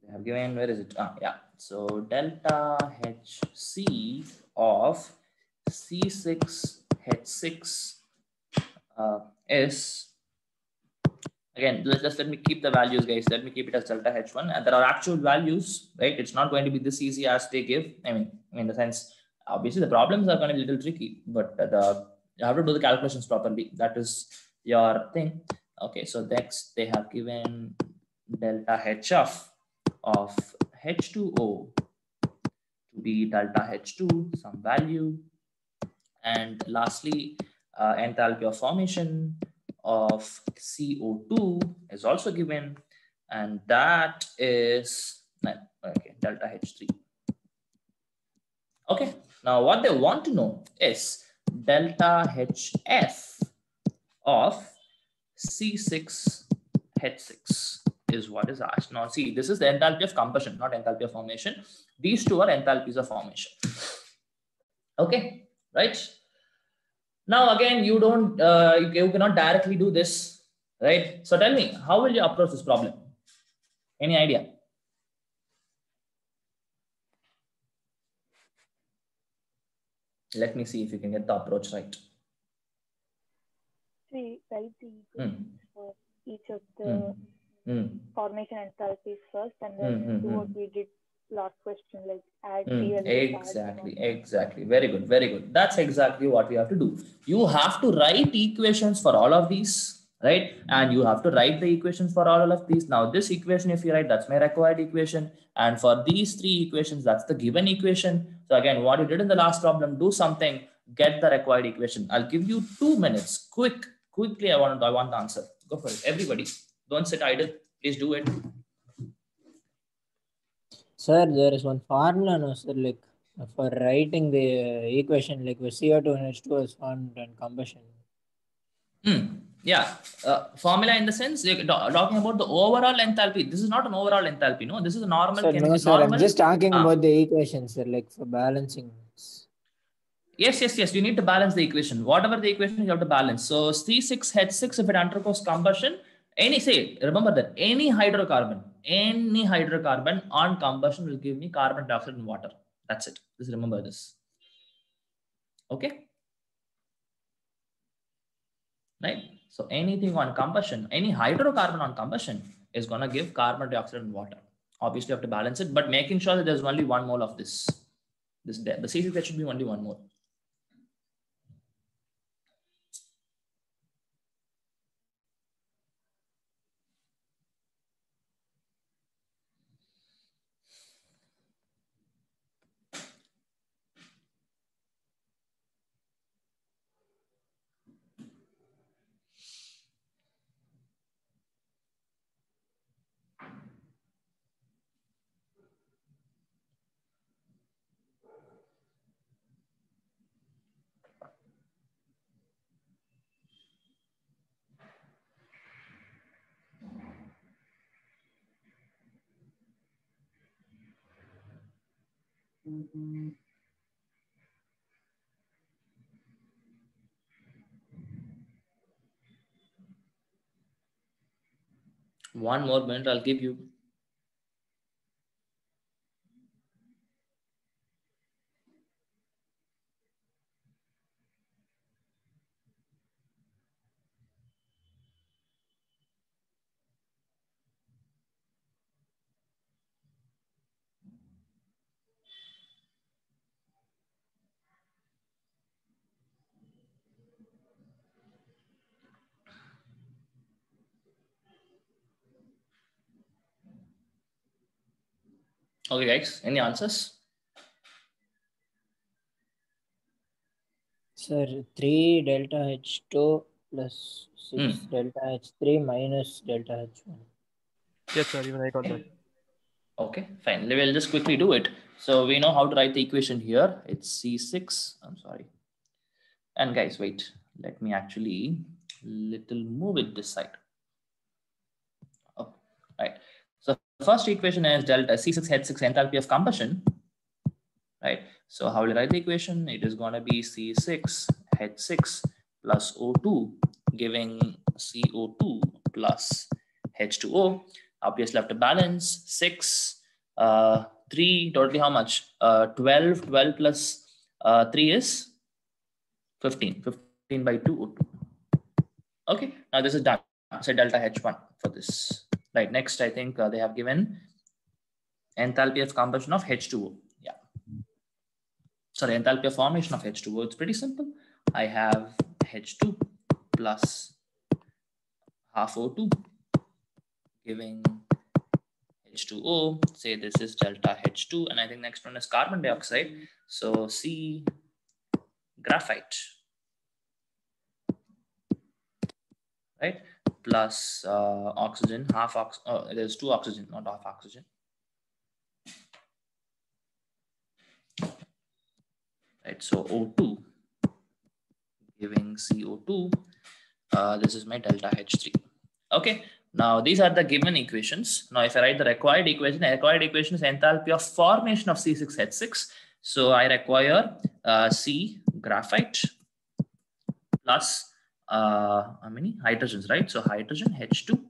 They have given, where is it? Yeah. So delta HC of C6H6 is, again, just let me keep the values, guys. Let me keep it as delta H1. And there are actual values, right? It's not going to be this easy as they give. I mean, in the sense, obviously the problems are going to be a little tricky, but you have to do the calculations properly. That is your thing. Okay, so next they have given delta HF of H2O to be delta H2, some value. And lastly, enthalpy of formation of CO2 is also given, and that is okay, delta H3. Okay, now what they want to know is delta HF of C6H6 is what is asked. Now see, this is the enthalpy of combustion, not enthalpy of formation. These two are enthalpies of formation. Okay, right? Now again, you don't, you cannot directly do this, right? So tell me, how will you approach this problem? Any idea? Let me see if you can get the approach right. We write the equations for each of the formation enthalpies first, and then do what we did last question, like add fuel. Exactly. Very good. That's exactly what we have to do. You have to write equations for all of these, right? And you have to write the equations for all of these. Now this equation, if you write, that's my required equation. And for these three equations, that's the given equation. So again, what you did in the last problem, do something, get the required equation. I'll give you 2 minutes. Quickly, I want the answer. Go for it. Everybody, don't sit idle. Please do it. Sir, there is one formula, no, sir, like for writing the equation, like where CO2 and H2 is formed and combustion. Yeah, formula in the sense you're talking about the overall enthalpy. This is not an overall enthalpy, no. This is a normal. Sir, no, sir. I'm just talking about the equations, sir, like for balancing. Yes. You need to balance the equation. Whatever the equation, you have to balance. So C6H6, if it undergoes combustion, remember that any hydrocarbon on combustion will give me carbon dioxide and water. That's it. Just remember this. Okay. Right. So anything on combustion, any hydrocarbon on combustion is going to give carbon dioxide and water. Obviously, you have to balance it, but making sure that there's only 1 mole of this. The C6H should be only 1 mole. One more minute, I'll give you. Okay, guys, any answers? Sir, 3 delta H2 plus 6 delta H3 minus delta H1. Yes, sir. Even I got that. Okay, fine. We'll just quickly do it. So we know how to write the equation here. It's C6. I'm sorry. And guys, wait. Let me actually little move it this side. Oh, right. So the first equation is delta C6H6 enthalpy of combustion. Right. So how will I write the equation? It is going to be C6H6 plus O2 giving CO2 plus H2O. Obviously, have to balance 6, 3, totally how much? 12 plus 3 is 15. 15 by 2 O2. Okay, now this is done. So delta H1 for this. Right, next I think they have given enthalpy of combustion of H2O. Yeah. Sorry, enthalpy of formation of H2O. It's pretty simple. I have H2 plus half O2 giving H2O. Say this is delta H2, and I think next one is carbon dioxide. So C graphite, right? Plus oxygen, half oxygen. There's 2 oxygen, not half oxygen. Right, so O2 giving CO2. This is my delta H3. Okay, now these are the given equations. Now if I write the required equation is enthalpy of formation of C6H6. So I require C graphite plus how many hydrogens, right? So hydrogen H2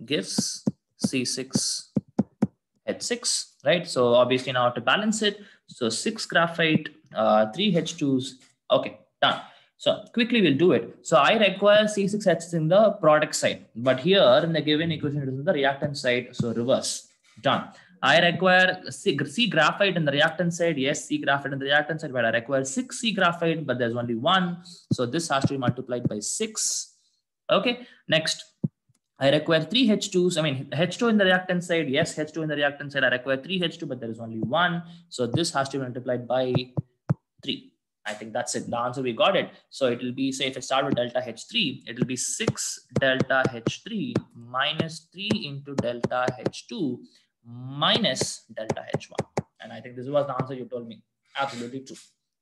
gives C6H6, right? So obviously now to balance it, so 6 graphite, 3 H2s. Okay, done. So quickly we'll do it. So I require C6H6 in the product side, but here in the given equation it is in the reactant side. So reverse. Done. I require C graphite in the reactant side. Yes, C graphite in the reactant side, but I require 6 C graphite, but there's only 1. So this has to be multiplied by 6. Okay, next. I require 3 H2s. I mean, H2 in the reactant side. Yes, H2 in the reactant side. I require 3 H2, but there is only 1. So this has to be multiplied by 3. I think that's it. The answer we got it. So it will be, say, if I start with delta H3, it will be 6 delta H3 minus 3 into delta H2 minus delta H1. And I think this was the answer you told me. Absolutely true.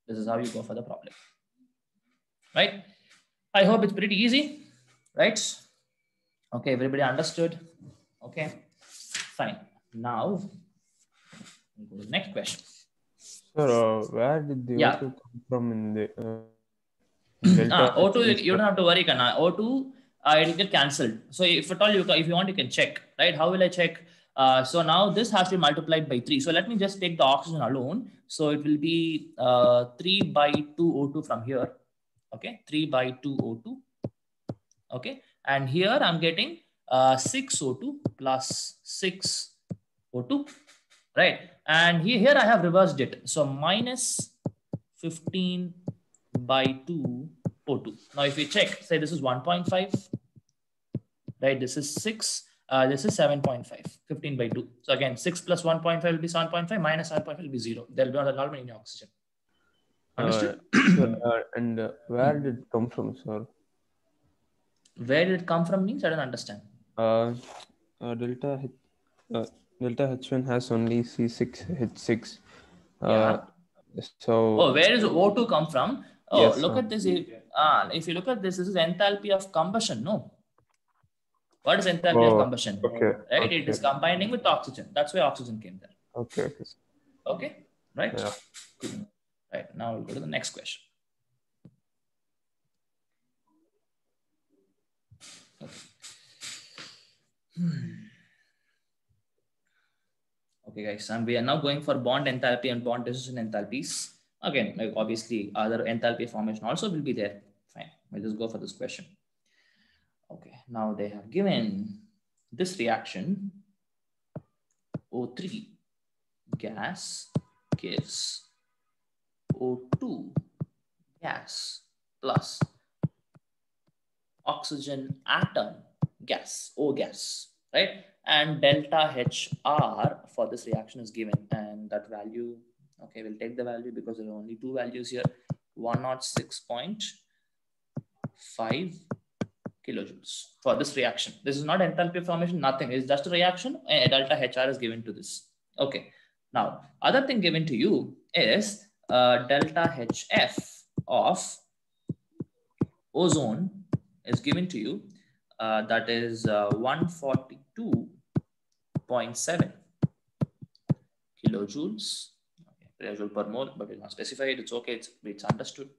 This is how you go for the problem. Right? I hope it's pretty easy. Right? Okay, everybody understood? Okay, fine. Now, we'll go to the next question. Sir, where did the O2 come from in the delta? O2, you don't have to worry, Kana. O2, it will get cancelled. So if at all, if you want, you can check, right? How will I check? So now this has to be multiplied by 3. So let me just take the oxygen alone. So it will be 3 by 2 O2 from here. Okay, 3 by 2 O2. Okay. And here I'm getting 6 O2 plus 6 O2, right? And here I have reversed it. So minus 15 by 2 O2. Now if we check, say this is 1.5, right? This is 6, this is 7.5, 15 by 2. So again, 6 plus 1.5 will be 7.5, minus 7.5 will be 0. There will be not any oxygen. Understood? And where did it come from, sir? Where did it come from means I don't understand. Delta H1 has only C6H6. Yeah. So where does O2 come from? Oh, yes, look at this. If you look at this, this is enthalpy of combustion. No. What is enthalpy of combustion? Okay. Right? Okay. It is combining with oxygen. That's why oxygen came there. Okay. Okay. right? Yeah. Good. Right, now we'll go to the next question. Okay. Okay, guys, and we are now going for bond enthalpy and bond dissociation enthalpies. Again, like obviously, other enthalpy formation also will be there. Fine, we'll just go for this question. Okay, now they have given this reaction O3 gas gives O2 gas plus oxygen atom gas, O gas, right? And delta HR for this reaction is given, and that value, okay, we'll take the value because there are only two values here, 106.5 kilojoules for this reaction. This is not enthalpy of formation, nothing. It's just a reaction. Delta HR is given to this. Okay. Now, other thing given to you is delta HF of ozone is given to you. That is 142.7 kilojoules. Okay, joule per mole, but we'll not specify it. It's okay. It's understood,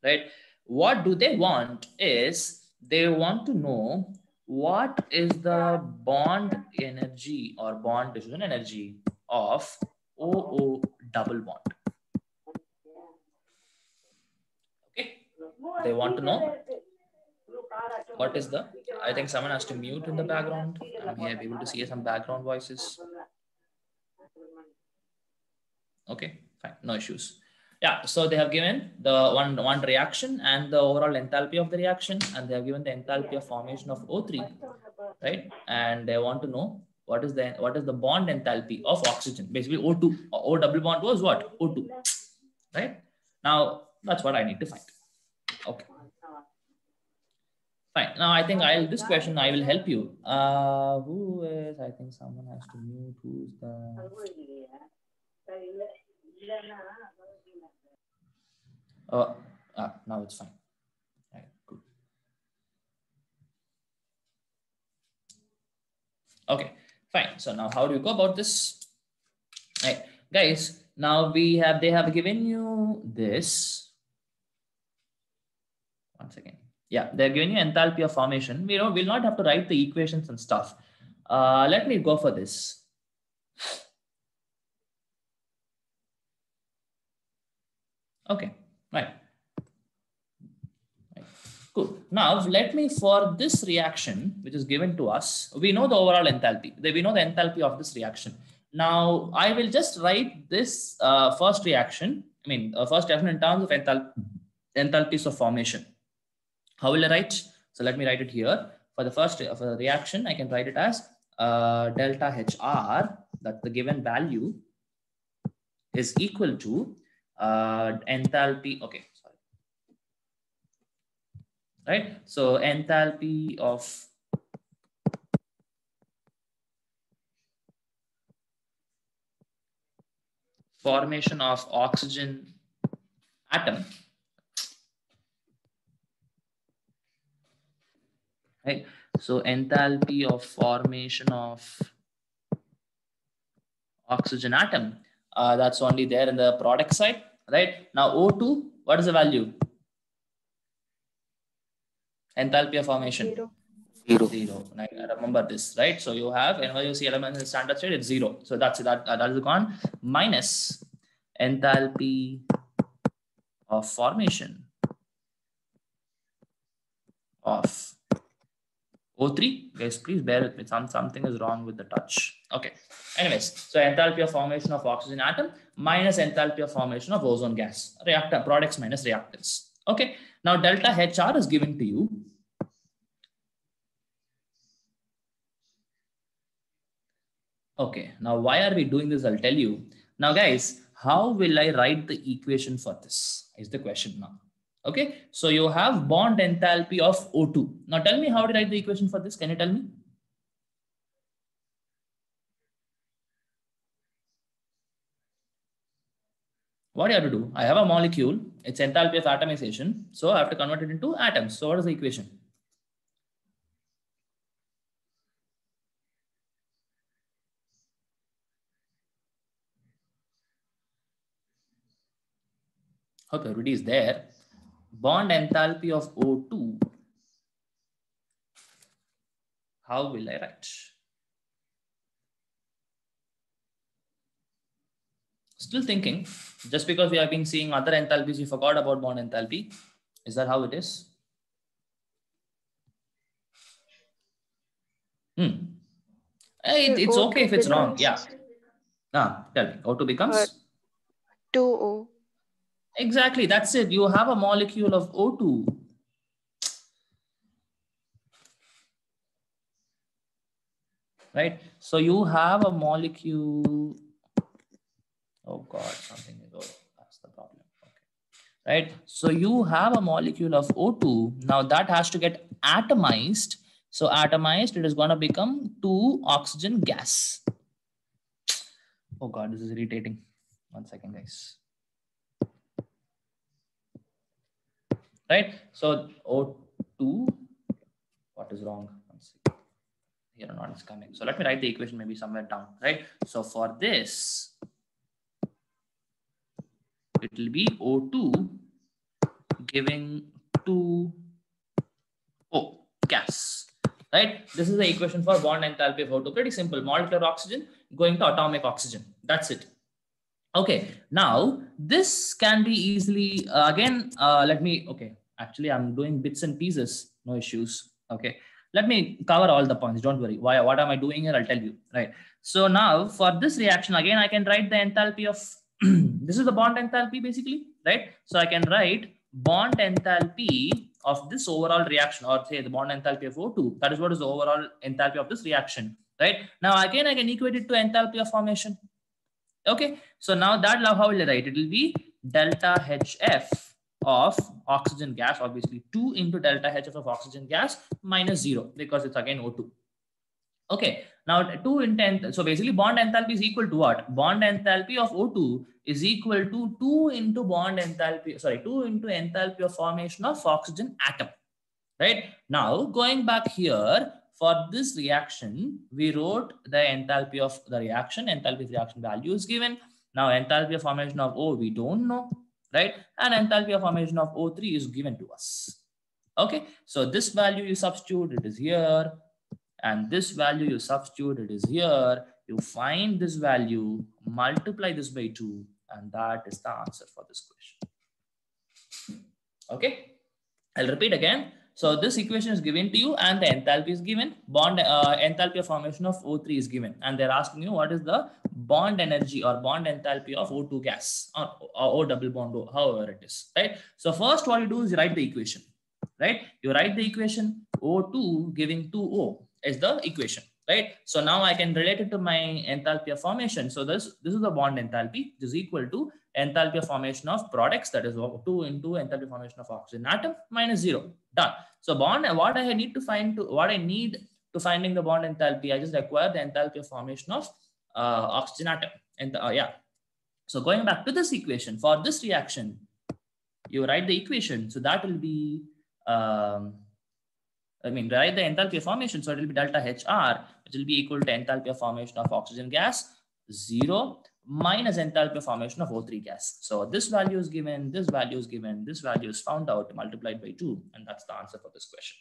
right? What do they want is they want to know what is the bond energy or bond diffusion energy of OO double bond. Okay, they want to know what is the, I think someone has to mute in the background. I'm here able to see some background voices. Okay, fine, no issues. Yeah, so they have given the one reaction and the overall enthalpy of the reaction, and they have given the enthalpy of formation of O3, right? And they want to know what is the bond enthalpy of oxygen, basically O2. O double bond was what? O2, right? Now that's what I need to find. Okay. Fine. Now I think this question I will help you. Who is? I think someone has to mute. Who's the? Now it's fine. Right, good. Okay, fine. So now how do you go about this? Right, guys. Now they have given you this. One second. Yeah, they're giving you enthalpy of formation. We'll not have to write the equations and stuff. Let me go for this. Okay, right. Cool. Now let me, for this reaction, which is given to us, we know the overall enthalpy. We know the enthalpy of this reaction. Now I will just write this first reaction. First reaction in terms of enthalpies of formation. How will I write? So let me write it here. For the first reaction, I can write it as delta HR, that the given value is equal to enthalpy. Okay, sorry. Right. So enthalpy of formation of oxygen atom. Right. So enthalpy of formation of oxygen atom, that's only there in the product side, right? Now O2, what is the value? Enthalpy of formation. Zero. I remember this, right? So you have, whenever you see elements in the standard state, it's 0. So that's that is gone, minus enthalpy of formation of O3. Guys, please bear with me. Something is wrong with the touch. Okay. Anyways, so enthalpy of formation of oxygen atom minus enthalpy of formation of ozone gas. Reactor products minus reactants. Okay. Now delta HR is given to you. Okay. Now why are we doing this? I'll tell you. Now guys, how will I write the equation for this? Is the question now. Okay, so you have bond enthalpy of O2. Now tell me how to write the equation for this. Can you tell me? What do you have to do? I have a molecule. Its enthalpy of atomization. So I have to convert it into atoms. So what is the equation? Hope everybody is there. Bond enthalpy of O2. How will I write? Still thinking. Just because we have been seeing other enthalpies, we forgot about bond enthalpy. Is that how it is? It's okay if it's wrong. Yeah. Tell me. O2 becomes 2O. Exactly. That's it. You have a molecule of O2. Right. So you have a molecule. Oh God, something is over. That's the problem. Okay. Right. So you have a molecule of O2. Now that has to get atomized. So atomized, it is going to become 2 oxygen gas. Oh God, this is irritating. 1 second, guys. Right. So O2, what is wrong? Here not is coming. So let me write the equation maybe somewhere down. Right. So for this, it will be O2 giving 2O gas. Right. This is the equation for bond enthalpy of O2. Pretty simple. Molecular oxygen going to atomic oxygen. That's it. Okay. Now this can be easily actually I'm doing bits and pieces. No issues. Okay. Let me cover all the points. Don't worry. What am I doing here? I'll tell you. Right. So now for this reaction, again, I can write the enthalpy of this is the bond enthalpy basically, right? So I can write bond enthalpy of this overall reaction, or say the bond enthalpy of O2. That is what is the overall enthalpy of this reaction, right? Now again, I can equate it to enthalpy of formation. Okay. So now that how will I write? It will be delta HF of oxygen gas, obviously 2 into delta HF of oxygen gas minus 0 because it's again O2. Okay, now 2 into 10. So basically bond enthalpy is equal to what? Bond enthalpy of O2 is equal to 2 into enthalpy of formation of oxygen atom. Right? Now going back here, for this reaction, we wrote the enthalpy of the reaction. Enthalpy of reaction value is given. Now enthalpy of formation of O we don't know, right? And enthalpy of formation of O3 is given to us. Okay, so this value you substitute, it is here. And this value you substitute, it is here. You find this value, multiply this by 2, and that is the answer for this question. Okay, I'll repeat again. So this equation is given to you and the enthalpy is given. Bond enthalpy of formation of O3 is given. And they're asking you what is the bond energy or bond enthalpy of O2 gas or O double bond O, however it is, right? So first what you do is you write the equation, right? You write the equation O2 giving 2O is the equation, right? So now I can relate it to my enthalpy of formation. So this is the bond enthalpy, which is equal to enthalpy of formation of products, that is 2 into enthalpy of formation of oxygen atom minus 0. Done. So bond, what I need to finding the bond enthalpy, I just require the enthalpy of formation of oxygen atom. And yeah. So going back to this equation, for this reaction, you write the equation. So that will be write the enthalpy of formation. So it will be delta HR, which will be equal to enthalpy of formation of oxygen gas 0 minus enthalpy of formation of O3 gas. So this value is given, this value is given, this value is found out, multiplied by 2, and that's the answer for this question.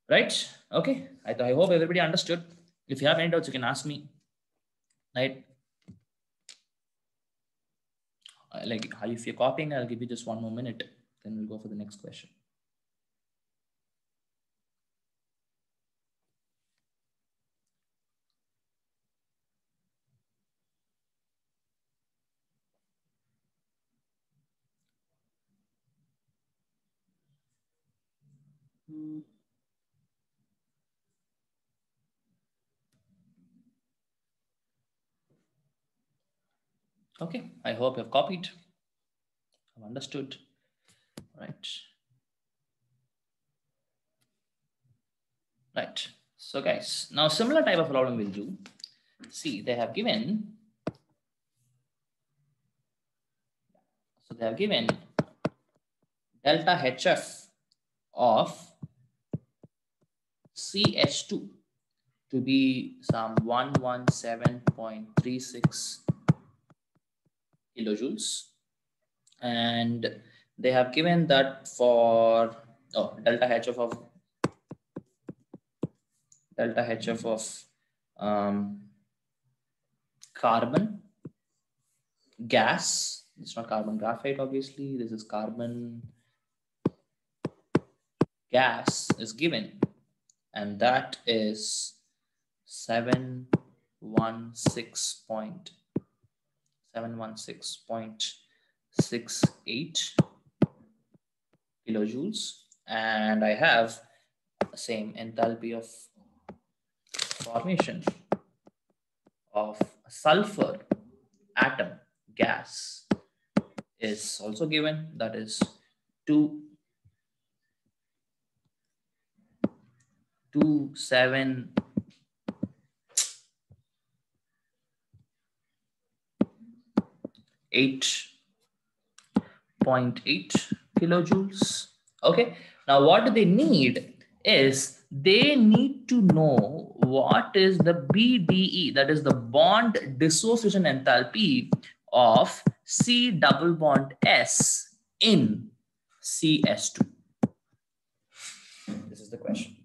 Right? Okay. I hope everybody understood. If you have any doubts, you can ask me. Right? Like if you're copying, I'll give you just 1 more minute. Then we'll go for the next question. Okay, I hope you've copied. I've understood. Right. Right. So guys, now similar type of problem we'll do. See, they have given. So they have given delta HF of CH2 to be some 117.36 kilojoules. And they have given that for delta HF of carbon gas. It's not carbon graphite, obviously. This is carbon gas is given, and that is 716.68 kilojoules, and I have the same enthalpy of formation of sulfur atom gas is also given, that is 278.8 kilojoules. Okay, now what they need is they need to know what is the BDE, that is the bond dissociation enthalpy of C double bond S in CS2. This is the question.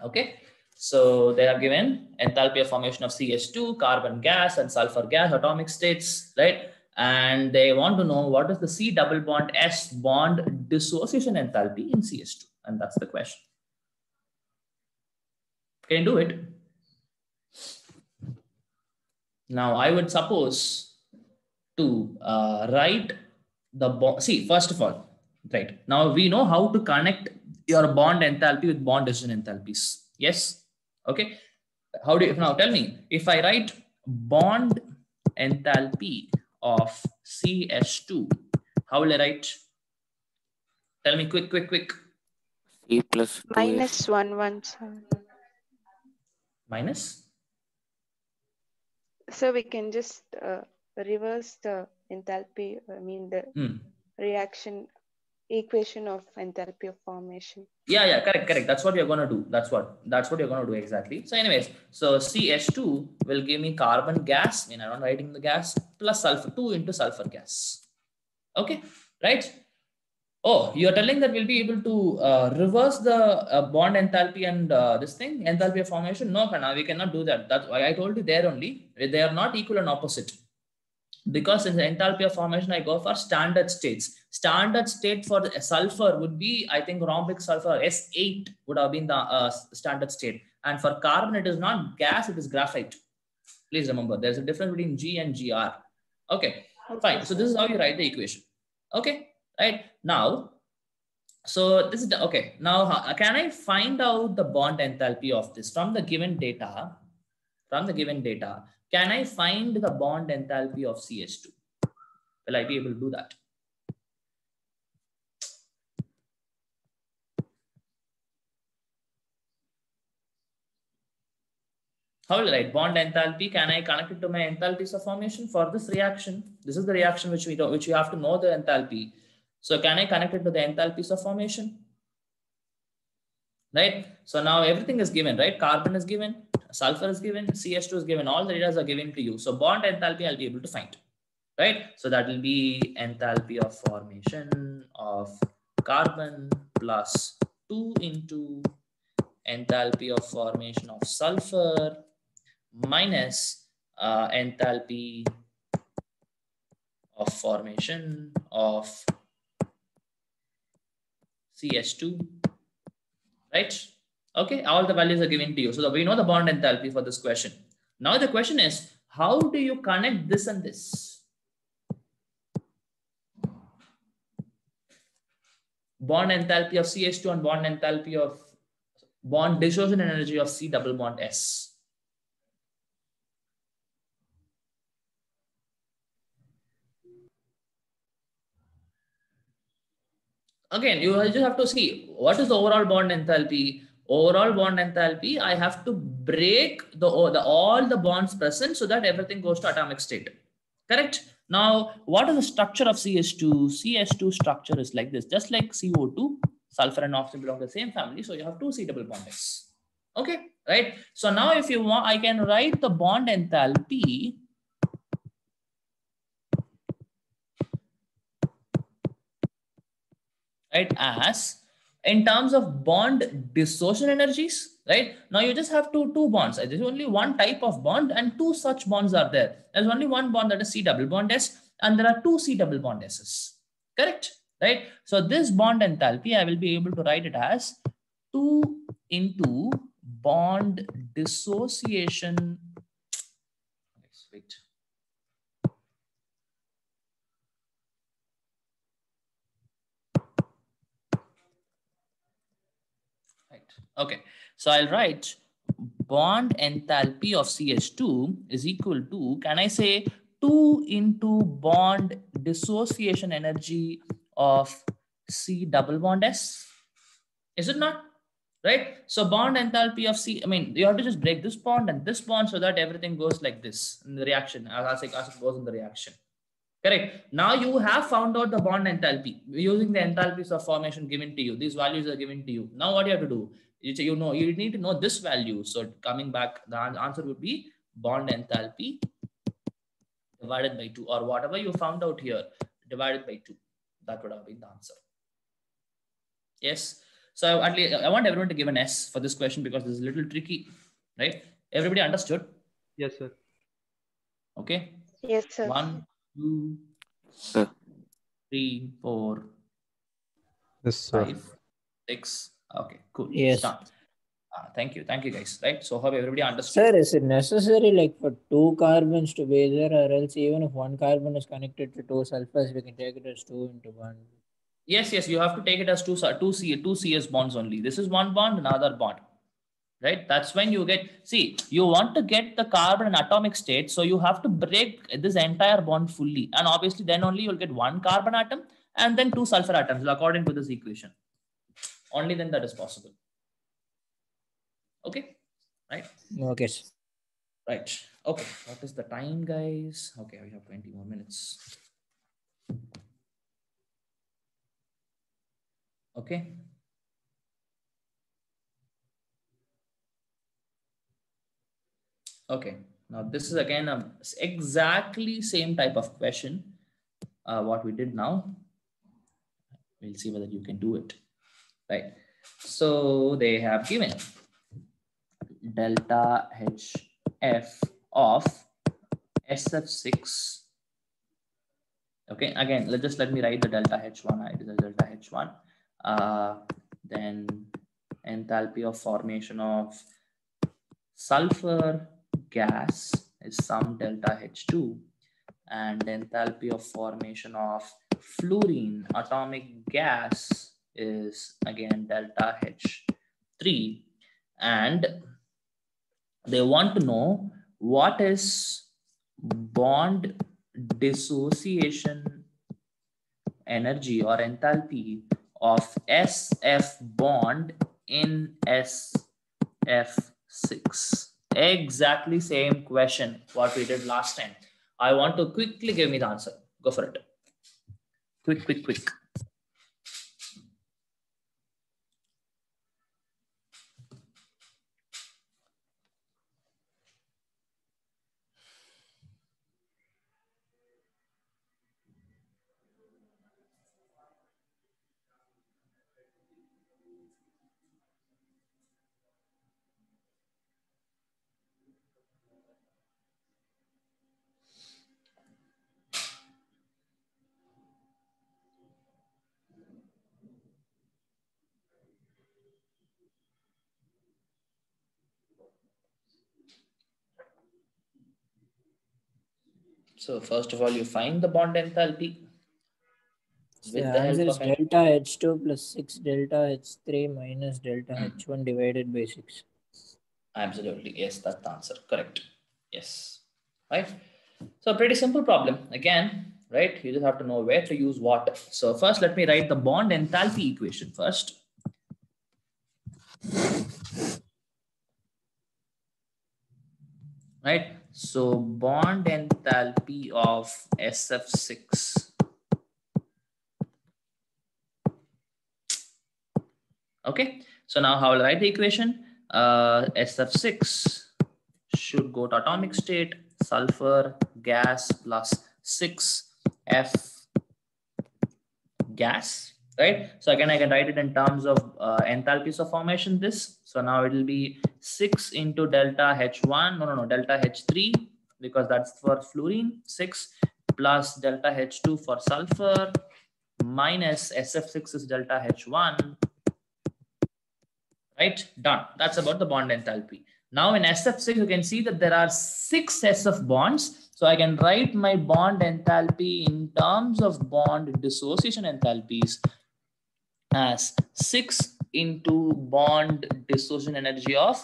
Okay, so they have given enthalpy of formation of CS2, carbon gas and sulfur gas atomic states, right? And they want to know what is the C double bond S bond dissociation enthalpy in CS2, and that's the question. Can you do it? Now I would suppose to write the bond. See, first of all, right, now we know how to connect your bond enthalpy with bond dissociation enthalpies. Yes. Okay. How do you now tell me if I write bond enthalpy of CS2, how will I write? Tell me quick. C plus 2S. Minus 117. Minus? So we can just reverse the enthalpy, the reaction equation of enthalpy of formation. Yeah, correct. That's what you're going to do. That's what you're going to do exactly. So anyways, so CS2 will give me carbon gas, I'm not writing the gas, plus sulfur, 2 into sulfur gas. Okay, right? Oh, you're telling that we'll be able to reverse the bond enthalpy and this thing, enthalpy of formation? No, Kana, we cannot do that. That's why I told you there only. They are not equal and opposite. Because in the enthalpy of formation, I go for standard states. Standard state for the sulfur would be, I think, rhombic sulfur S8 would have been the standard state. And for carbon, it is not gas, it is graphite. Please remember, there's a difference between G and GR. Okay, fine. So this is how you write the equation. Okay, right now. So this is the, okay. Now, can I find out the bond enthalpy of this from the given data? From the given data, can I find the bond enthalpy of CS2? Will I be able to do that? How will I write bond enthalpy? Can I connect it to my enthalpies of formation for this reaction? This is the reaction which we have to know the enthalpy. So can I connect it to the enthalpies of formation? Right. So now everything is given, right? Carbon is given, sulfur is given, CS2 is given, all the data are given to you. So bond enthalpy I'll be able to find, right? So that will be enthalpy of formation of carbon plus 2 into enthalpy of formation of sulfur minus enthalpy of formation of CS2. Right? Okay, all the values are given to you. So we know the bond enthalpy for this question. Now the question is, how do you connect this and this? Bond enthalpy of CS2 and bond enthalpy of bond dissociation energy of C double bond S. Again, you just have to see what is the overall bond enthalpy. Overall bond enthalpy, I have to break all the bonds present so that everything goes to atomic state. Correct? Now, what is the structure of CS2? CS2 structure is like this, just like CO2, sulfur and oxygen belong to the same family. So you have 2 C double bond S. Okay, right? So now if you want, I can write the bond enthalpy right, as in terms of bond dissociation energies, right? Now you just have two bonds. There's only one type of bond and two such bonds are there. There's only one bond, that is C double bond S, and there are two C double bond S's. Correct? Right? So this bond enthalpy, I will be able to write it as 2 into bond dissociation. Wait. Right. Okay. So I'll write bond enthalpy of CH2 is equal to, can I say 2 into bond dissociation energy of C double bond S? Is it not? Right? So bond enthalpy of C, I mean, you have to just break this bond and this bond so that everything goes like this in the reaction, as it goes in the reaction. Correct. Now you have found out the bond enthalpy using the enthalpies of formation given to you. These values are given to you. Now what you have to do? You need to know this value. So coming back, the answer would be bond enthalpy divided by 2, or whatever you found out here divided by 2. That would have been the answer. Yes. So at least I want everyone to give an S for this question because this is a little tricky, right? Everybody understood? Yes, sir. Okay. Yes, sir. 1, 2, 3, 4, Yes, sir. 5, 6. Okay, cool. Yes. Start. Thank you guys. Right. So hope everybody understood. Sir, is it necessary like for 2 carbons to be there, or else even if 1 carbon is connected to 2 sulfurs, we can take it as 2 into 1? Yes. You have to take it as two CS bonds only. This is one bond, another bond. Right. That's when you get, see, you want to get the carbon in atomic state. So you have to break this entire bond fully. And obviously then only you'll get 1 carbon atom and then 2 sulfur atoms according to this equation. Only then that is possible. Okay. Right. Okay. Right. Okay. What is the time, guys? Okay. We have 20 more minutes. Okay. Okay. Now this is again exactly same type of question. What we did now. We'll see whether you can do it. Right. So they have given delta HF of SF6. Okay. Again, let me write the delta H1. It is delta H1. Then enthalpy of formation of sulfur gas is some delta H2, and enthalpy of formation of fluorine atomic gas is again delta H3, and they want to know what is bond dissociation energy or enthalpy of SF bond in SF6. Exactly same question what we did last time. I want to quickly give me the answer. Go for it. Quick. So first of all, you find the bond enthalpy. The answer is delta H2 plus 6 delta H3 minus delta H1 divided by 6. Absolutely. Yes, that's the answer. Correct. Yes. Right. So pretty simple problem. Again, right? You just have to know where to use what. So first, let me write the bond enthalpy equation first. Right. So bond enthalpy of SF6. Okay. So now how will I write the equation? SF6 should go to atomic state, sulfur gas plus 6F gas right? So again, I can write it in terms of enthalpies of formation this. So now it will be 6 into delta H1, no, delta H3, because that's for fluorine, 6 plus delta H2 for sulfur minus SF6 is delta H1, right? Done. That's about the bond enthalpy. Now in SF6, you can see that there are 6 sets of bonds. So I can write my bond enthalpy in terms of bond dissociation enthalpies as 6 into bond dissociation energy of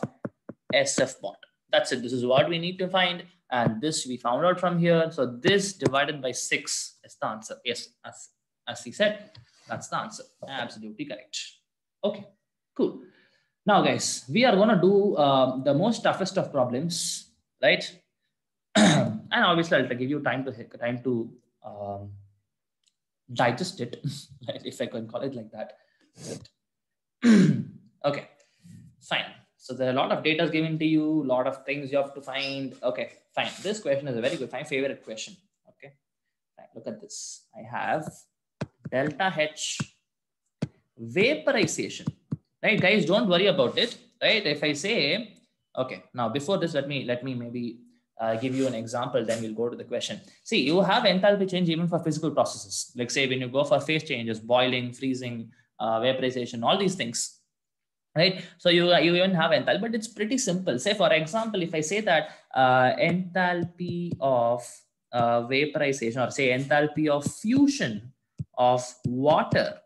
SF bond. That's it. This is what we need to find. And this we found out from here. So this divided by 6 is the answer. Yes, as he said, that's the answer. Absolutely correct. Okay, cool. Now, guys, we are going to do the most toughest of problems, right? And obviously, I'll give you time to digest it, right? If I can call it like that. Okay, fine. So there are a lot of data given to you, a lot of things you have to find. Okay, fine. This question is a very good, my favorite question. Okay, fine. Look at this. I have delta H vaporization. Right, guys, don't worry about it. Right, if I say, okay, now before this, let me maybe give you an example, then we'll go to the question. See, you have enthalpy change even for physical processes. Like say when you go for phase changes, boiling, freezing, vaporization, all these things, right? So you even have enthalpy, but it's pretty simple. Say, for example, if I say that enthalpy of vaporization, or say enthalpy of fusion of water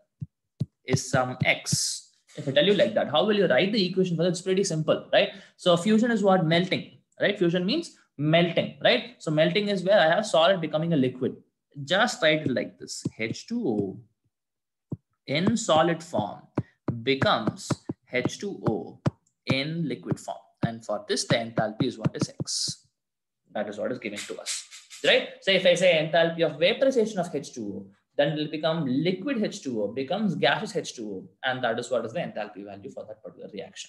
is some X. If I tell you like that, how will you write the equation for that? It's pretty simple, right? So fusion is what? Melting, right? Fusion means melting, right? So melting is where I have solid becoming a liquid. Just write it like this. H2O in solid form becomes H2O in liquid form. And for this, the enthalpy is what is X. That is what is given to us, right? So if I say enthalpy of vaporization of H2O, then it will become liquid H2O, becomes gaseous H2O, and that is what is the enthalpy value for that particular reaction,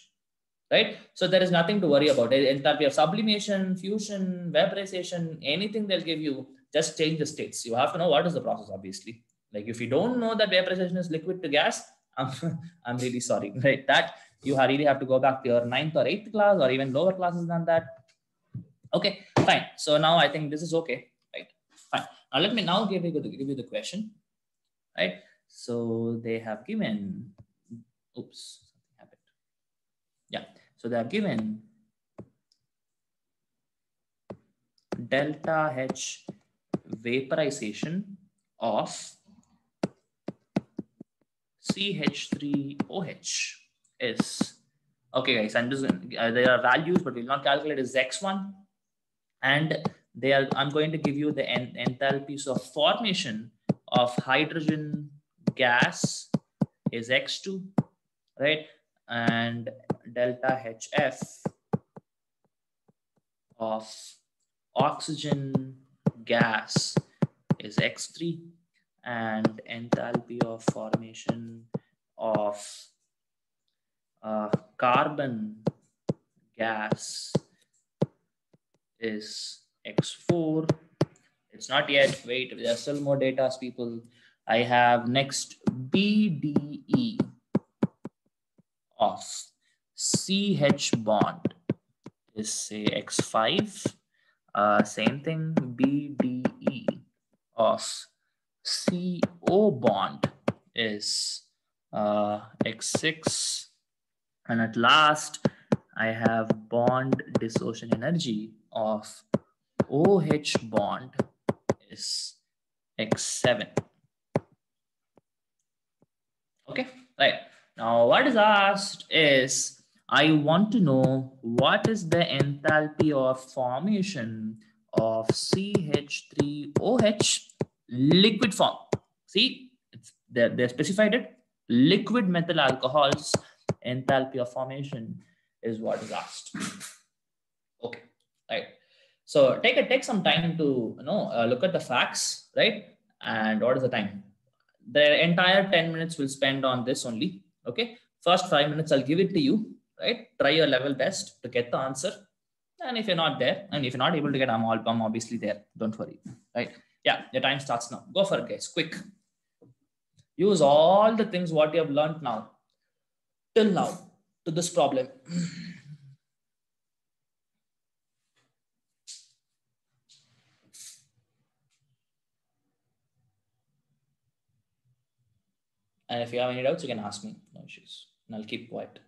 right? So there is nothing to worry about. Enthalpy of sublimation, fusion, vaporization, anything they'll give you, just change the states. You have to know what is the process, obviously. Like if you don't know that vaporization is liquid to gas, I'm really sorry, right? That you really have to go back to your 9th or 8th class or even lower classes than that. Okay, fine. So now I think this is okay, right? Fine. Now let me now give you the question, right? So they have given, oops, something happened. Yeah. So they have given delta H vaporization of CH3OH is, okay guys, I'm just, there are values, but we'll not calculate is X1. And I'm going to give you the enthalpies of formation of hydrogen gas is X2, right? And delta HF of oxygen gas is X3, and enthalpy of formation of carbon gas is X4. It's not yet. Wait, there are still more data, people. I have next BDE of CH bond is say X5. Same thing, BDE of CO bond is X6. And at last, I have bond dissociation energy of OH bond is X7. Okay, right. Now what is asked is, I want to know what is the enthalpy of formation of CH3OH liquid form. See, they specified it. Liquid methyl alcohols enthalpy of formation is what is asked. Okay, right. So take some time to look at the facts, right? And what is the time? The entire 10 minutes will spend on this only. Okay, first 5 minutes I'll give it to you, right? Try your level best to get the answer. And if you're not there, and if you're not able to get, I'm obviously there. Don't worry, right? Yeah, your time starts now. Go for it, guys. Quick. Use all the things what you have learned now, till now, to this problem. And if you have any doubts, you can ask me. No issues. And I'll keep quiet.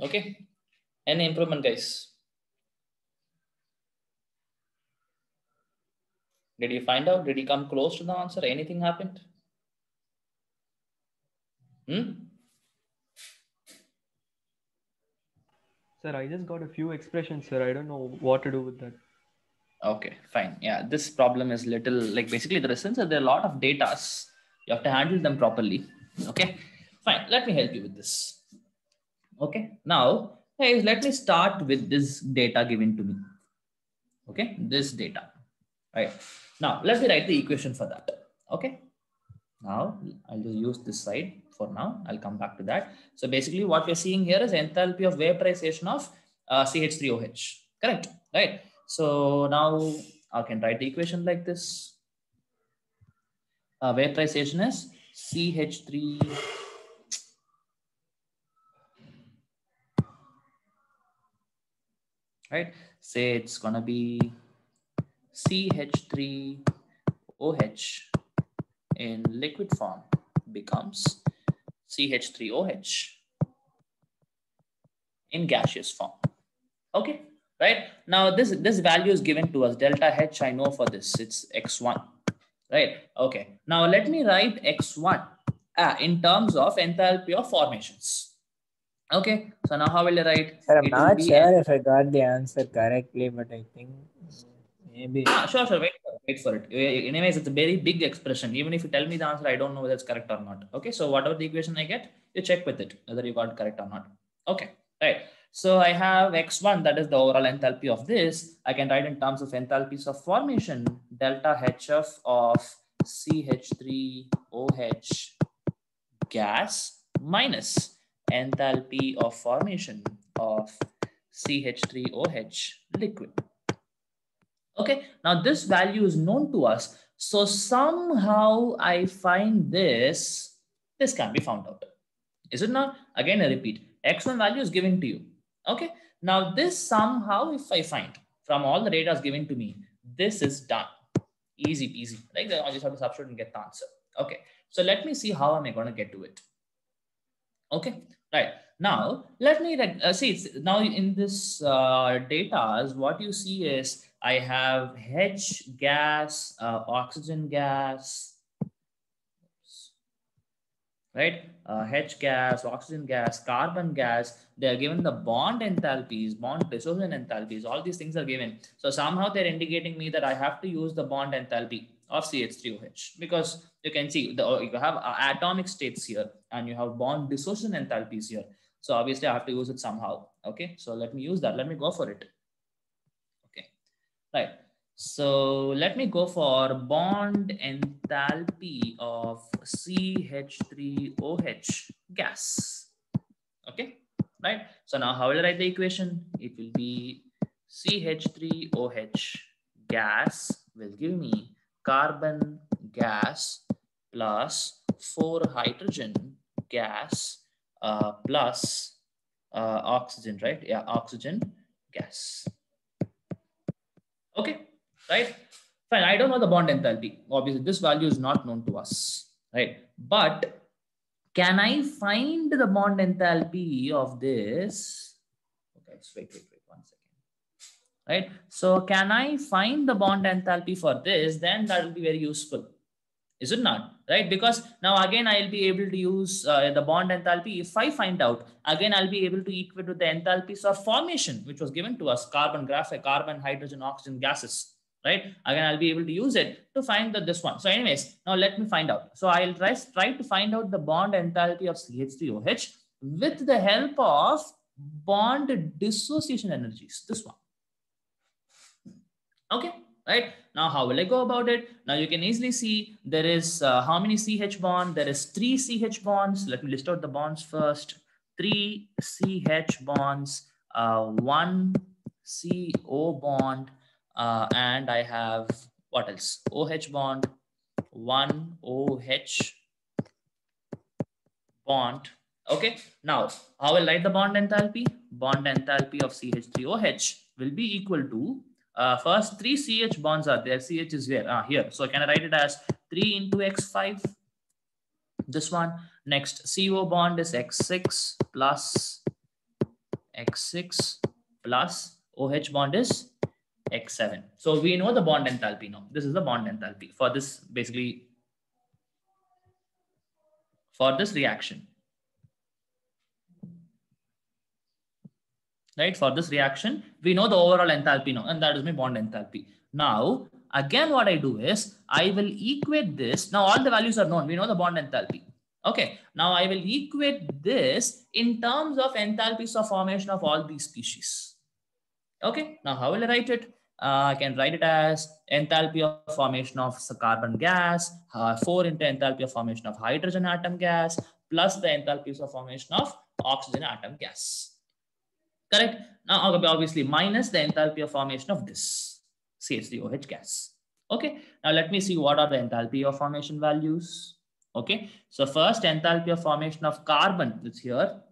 Okay. Any improvement, guys? Did you find out? Did you come close to the answer? Anything happened? Sir, I just got a few expressions, sir. I don't know what to do with that. Okay, fine. Yeah, this problem is little like basically the sense that there are a lot of datas. You have to handle them properly. Okay, fine. Let me help you with this. Okay, now, hey, let me start with this data given to me. Okay, this data. Right. Now, let me write the equation for that. Okay. Now, I'll just use this side for now. I'll come back to that. So basically what we're seeing here is enthalpy of vaporization of CH3OH. Correct. Right. So now I can write the equation like this. Vaporization is CH3. Right. Say it's going to be CH3OH in liquid form becomes CH3OH in gaseous form. Okay, right? Now this value is given to us. Delta H, I know for this, it's X1, right? Okay, now let me write X1 in terms of enthalpy of formations. Okay, so now how will I write? Sir, I'm not sure if I got the answer correctly, but I think maybe. Sure, wait for it. Anyways, it's a very big expression. Even if you tell me the answer, I don't know whether it's correct or not. Okay, so whatever the equation I get, you check with it, whether you got it correct or not. Okay, right. So I have X1, that is the overall enthalpy of this. I can write in terms of enthalpies of formation, delta HF of CH3OH gas minus enthalpy of formation of CH3OH liquid. Okay, now this value is known to us. So somehow I find this can be found out. Is it not? Again, I repeat, X1 value is given to you. Okay, now this somehow if I find from all the data is given to me, this is done. Easy peasy. Like I just have to substitute and get the answer. Okay, so let me see how am I going to get to it. Okay, right. Now, let me see, now in this data, what you see is I have H gas, oxygen gas, right? H gas, oxygen gas, carbon gas. They are given the bond enthalpies, bond dissociation enthalpies. All these things are given. So somehow they're indicating me that I have to use the bond enthalpy of CH3OH because you can see you have atomic states here and you have bond dissociation enthalpies here. So obviously I have to use it somehow. Okay, so let me use that. Let me go for it. Okay, right. So let me go for bond enthalpy of CH3OH gas. Okay, right. So now how will I write the equation? It will be CH3OH gas will give me carbon gas plus 4 hydrogen gas plus oxygen, right? Yeah, oxygen gas. Okay, right? Fine, I don't know the bond enthalpy. Obviously, this value is not known to us, right? But can I find the bond enthalpy of this? Okay, wait 1 second. Right, so can I find the bond enthalpy for this? Then that will be very useful. Is it not? Right, because now again I'll be able to use the bond enthalpy. If I find out, again I'll be able to equate with the enthalpies of formation which was given to us, carbon, graphite, carbon, hydrogen, oxygen gases. Right, again I'll be able to use it to find this one. So anyways, now let me find out. So I'll try to find out the bond enthalpy of CH3OH with the help of bond dissociation energies, this one. Okay, right? Now, how will I go about it? Now, you can easily see there is how many CH bond? There is 3 CH bonds. Let me list out the bonds first. 3 CH bonds, 1 CO bond, and I have what else? OH bond, 1 OH bond. Okay, now how will I write the bond enthalpy? Bond enthalpy of CH3OH will be equal to first 3 CH bonds are there. CH is where? Here. So can I write it as 3 into X5? This one. Next, CO bond is X6 plus X6 plus OH bond is X7. So we know the bond enthalpy now. This is the bond enthalpy for this, basically for this reaction. Right, for this reaction, we know the overall enthalpy now, and that is my bond enthalpy. Now, again, what I do is I will equate this. Now, all the values are known. We know the bond enthalpy. Okay, now I will equate this in terms of enthalpies of formation of all these species. Okay, now how will I write it? I can write it as enthalpy of formation of carbon gas, 4 into enthalpy of formation of hydrogen atom gas, plus the enthalpies of formation of oxygen atom gas. Correct? Now, obviously, minus the enthalpy of formation of this CH3OH gas. Okay. Now, let me see what are the enthalpy of formation values. Okay. So, first, enthalpy of formation of carbon is here.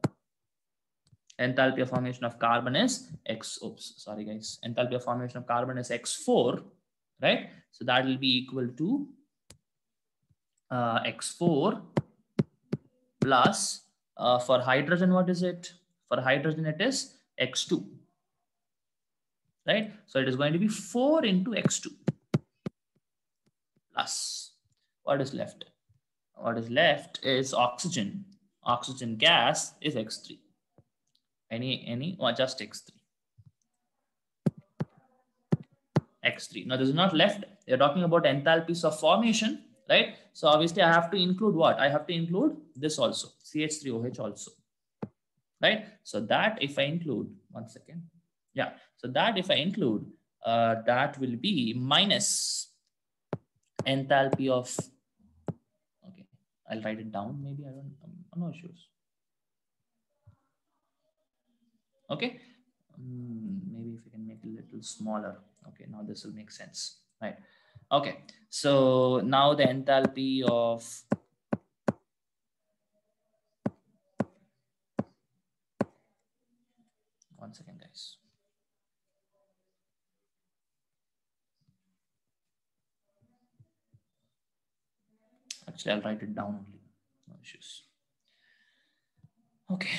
Enthalpy of formation of carbon is enthalpy of formation of carbon is X4, right? So, that will be equal to X4 plus for hydrogen, what is it? For hydrogen, it is X2, right? So it is going to be 4 into X2 plus what is left? What is left is oxygen. Oxygen gas is X3. Any or just X3? X3. Now this is not left. They're talking about enthalpies of formation, right? So obviously I have to include what? I have to include this also, CH3OH also. Right? So that if I include, one second. Yeah. So that if I include, that will be minus enthalpy of, okay, I'll write it down. Maybe I'm no issues. Okay. Maybe if we can make it a little smaller. Okay. Now this will make sense. Right. Okay. So now the enthalpy of, one second, guys. Actually, I'll write it down only. No issues. Okay.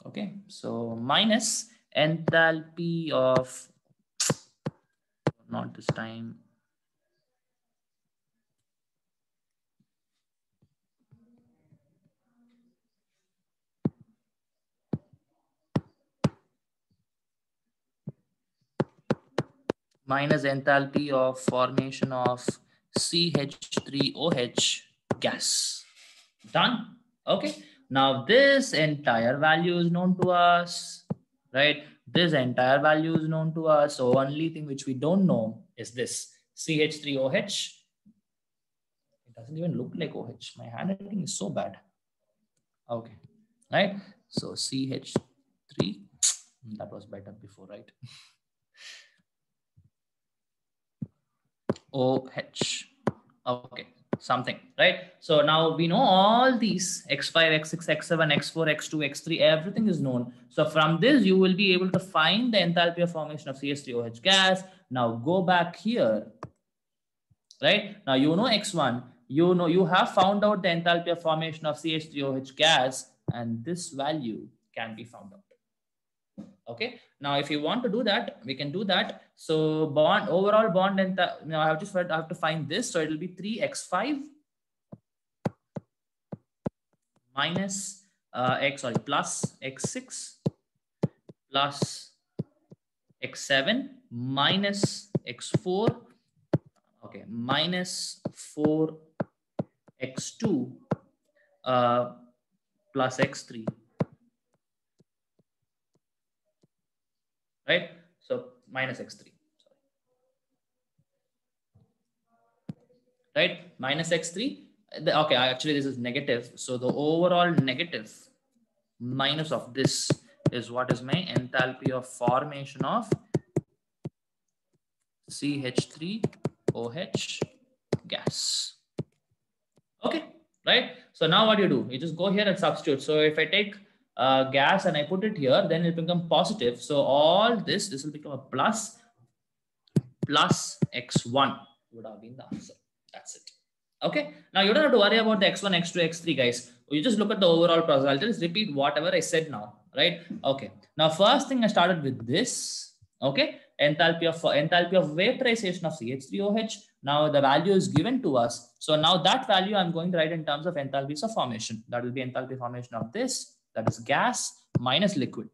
Okay. So minus enthalpy of, not this time. Minus enthalpy of formation of CH3OH gas. Done. Okay. Now this entire value is known to us, right? This entire value is known to us. So only thing which we don't know is this CH3OH. It doesn't even look like OH. My handwriting is so bad. Okay. Right. So CH3, that was better before, right? OH. Okay, something, right? So now we know all these X5, X6, X7, X4, X2, X3, everything is known. So from this, you will be able to find the enthalpy of formation of CH3OH gas. Now go back here, right? Now you know X1, you have found out the enthalpy of formation of CH3OH gas, and this value can be found out. Okay. Now, if you want to do that, we can do that. So overall bond and I have to find this. So it will be 3x5 minus plus x6 plus x7 minus x4. Okay, minus 4x2 plus x3. Right? So minus x3. Sorry. Right? Minus x3. Okay, actually this is negative. So the overall negative minus of this is what is my enthalpy of formation of CH3OH gas. Okay, right? So now what you do? You just go here and substitute. So if I take gas and I put it here, then it will become positive. So all this will become a plus x1 would have been the answer. That's it. Okay. Now you don't have to worry about the X1, X2, X3, guys. You just look at the overall process. I'll just repeat whatever I said now, right? Okay. Now, first thing I started with this. Okay. Enthalpy of vaporization of CH3OH. Now the value is given to us. So now that value I'm going to write in terms of enthalpies of formation. That will be enthalpy formation of this. That is gas minus liquid.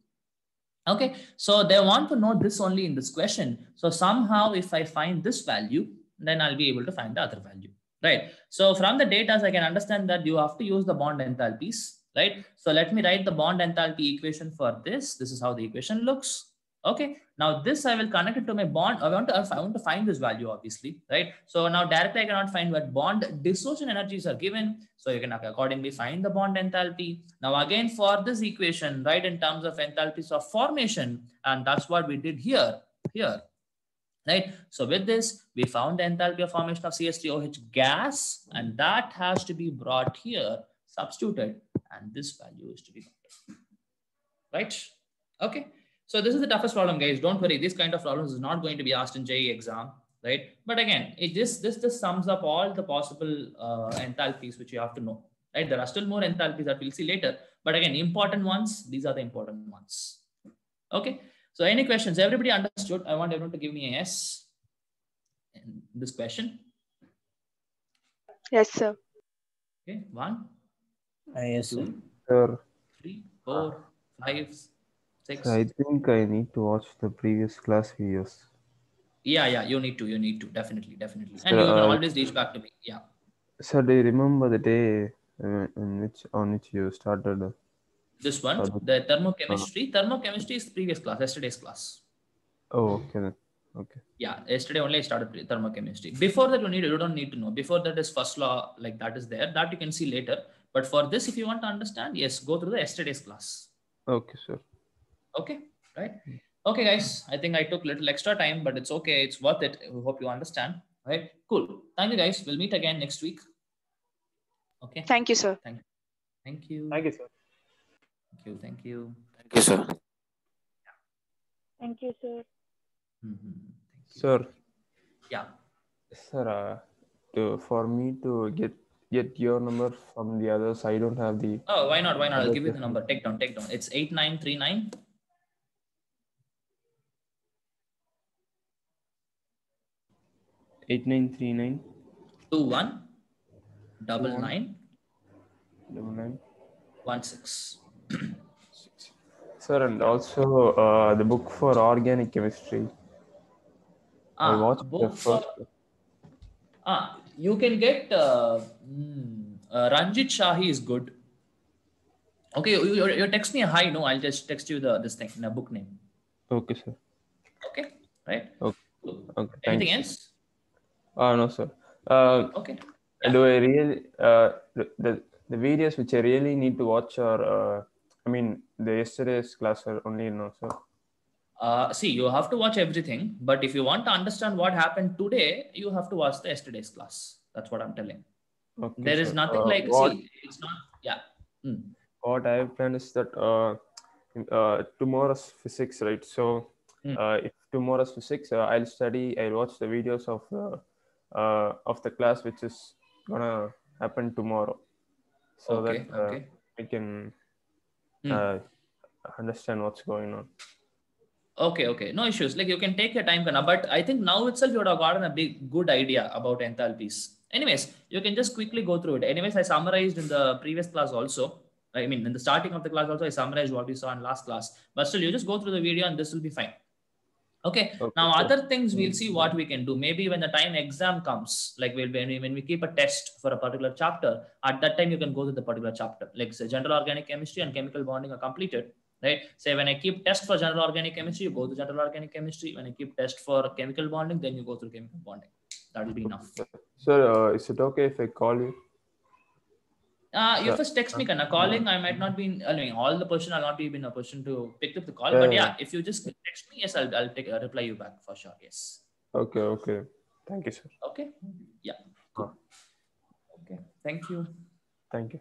Okay. So they want to know this only in this question. So somehow if I find this value, then I'll be able to find the other value. Right. So from the data, I can understand that you have to use the bond enthalpies, right? So let me write the bond enthalpy equation for this. This is how the equation looks. Okay. Now this I will connect it to my bond. I want to find this value, obviously, right? So now directly I cannot find what bond dissociation energies are given. So you can accordingly find the bond enthalpy. Now again for this equation, right, in terms of enthalpies of formation, and that's what we did here. Right. So with this, we found the enthalpy of formation of CH3OH gas, and that has to be brought here, substituted, and this value is to be right. Okay. So this is the toughest problem, guys. Don't worry. This kind of problems is not going to be asked in JEE exam, right? But again, this just sums up all the possible enthalpies which you have to know, right? There are still more enthalpies that we'll see later, but again, important ones. These are the important ones. Okay. So any questions? Everybody understood? I want everyone to give me a yes in this question. Yes, sir. Okay, 1, Yes, 2, Sir, 3, 4, 5, 6. I think I need to watch the previous class videos. Yeah, you need to, definitely. Sir, And you can always reach back to me. Yeah. Sir, do you remember the day on which you started? This one, the thermochemistry. Thermochemistry is previous class, yesterday's class. Oh, okay then. Okay. Yeah, yesterday only I started thermochemistry. Before that, you don't need to know. Before that is first law, like that is there. That you can see later. But for this, if you want to understand, yes, go through the yesterday's class. Okay, sir. Okay, right? Okay, guys. I think I took a little extra time, but it's okay. It's worth it. We hope you understand. Right? Cool. Thank you, guys. We'll meet again next week. Okay. Thank you, sir. Thank you. Thank you, sir. Thank you. Thank you, sir. Thank you, sir. Thank you. Sir. Yeah. Sir, for me to get your number from the others, I don't have the. Oh, why not? I'll give you the number. Take down. It's 8939. 8939 21 99 16. Sir, and also the book for organic chemistry. I watched the first. You can get Ranjit Shahi is good. Okay, you text me a hi. No, I'll just text you this thing, the book name. Okay, sir. Okay, right? Okay. Okay. Anything else? No, sir. Okay. Yeah. Do I really the videos which I really need to watch are the yesterday's class are only sir. See, you have to watch everything, but if you want to understand what happened today, you have to watch the yesterday's class. That's what I'm telling. Okay, there is sir. nothing like see, it's not. Yeah. What I have planned is that tomorrow's physics, right? So if tomorrow's physics, I'll watch the videos of the class which is gonna happen tomorrow, so that I can understand what's going on. Okay. No issues. Like you can take your time, but I think now itself you would have gotten a good idea about enthalpies. Anyways, you can just quickly go through it. Anyways, I summarized in the previous class also. I mean, in the starting of the class also, I summarized what we saw in last class. But still, you just go through the video and this will be fine. Okay. Now, other things we'll see what we can do. Maybe when the time exam comes, like when we keep a test for a particular chapter, at that time you can go to the particular chapter. Like say general organic chemistry and chemical bonding are completed. Right. Say when I keep test for general organic chemistry, you go to general organic chemistry. When I keep test for chemical bonding, then you go through chemical bonding. That will be enough. Sir, is it okay if I call you? You first text me, Kana. Calling, I might not be. I mean, all the person, I'll not be in a position to pick up the call. But yeah, if you just text me, yes, I'll reply you back for sure. Yes. Okay. Thank you, sir. Okay. Yeah. Cool. Okay. Thank you. Thank you.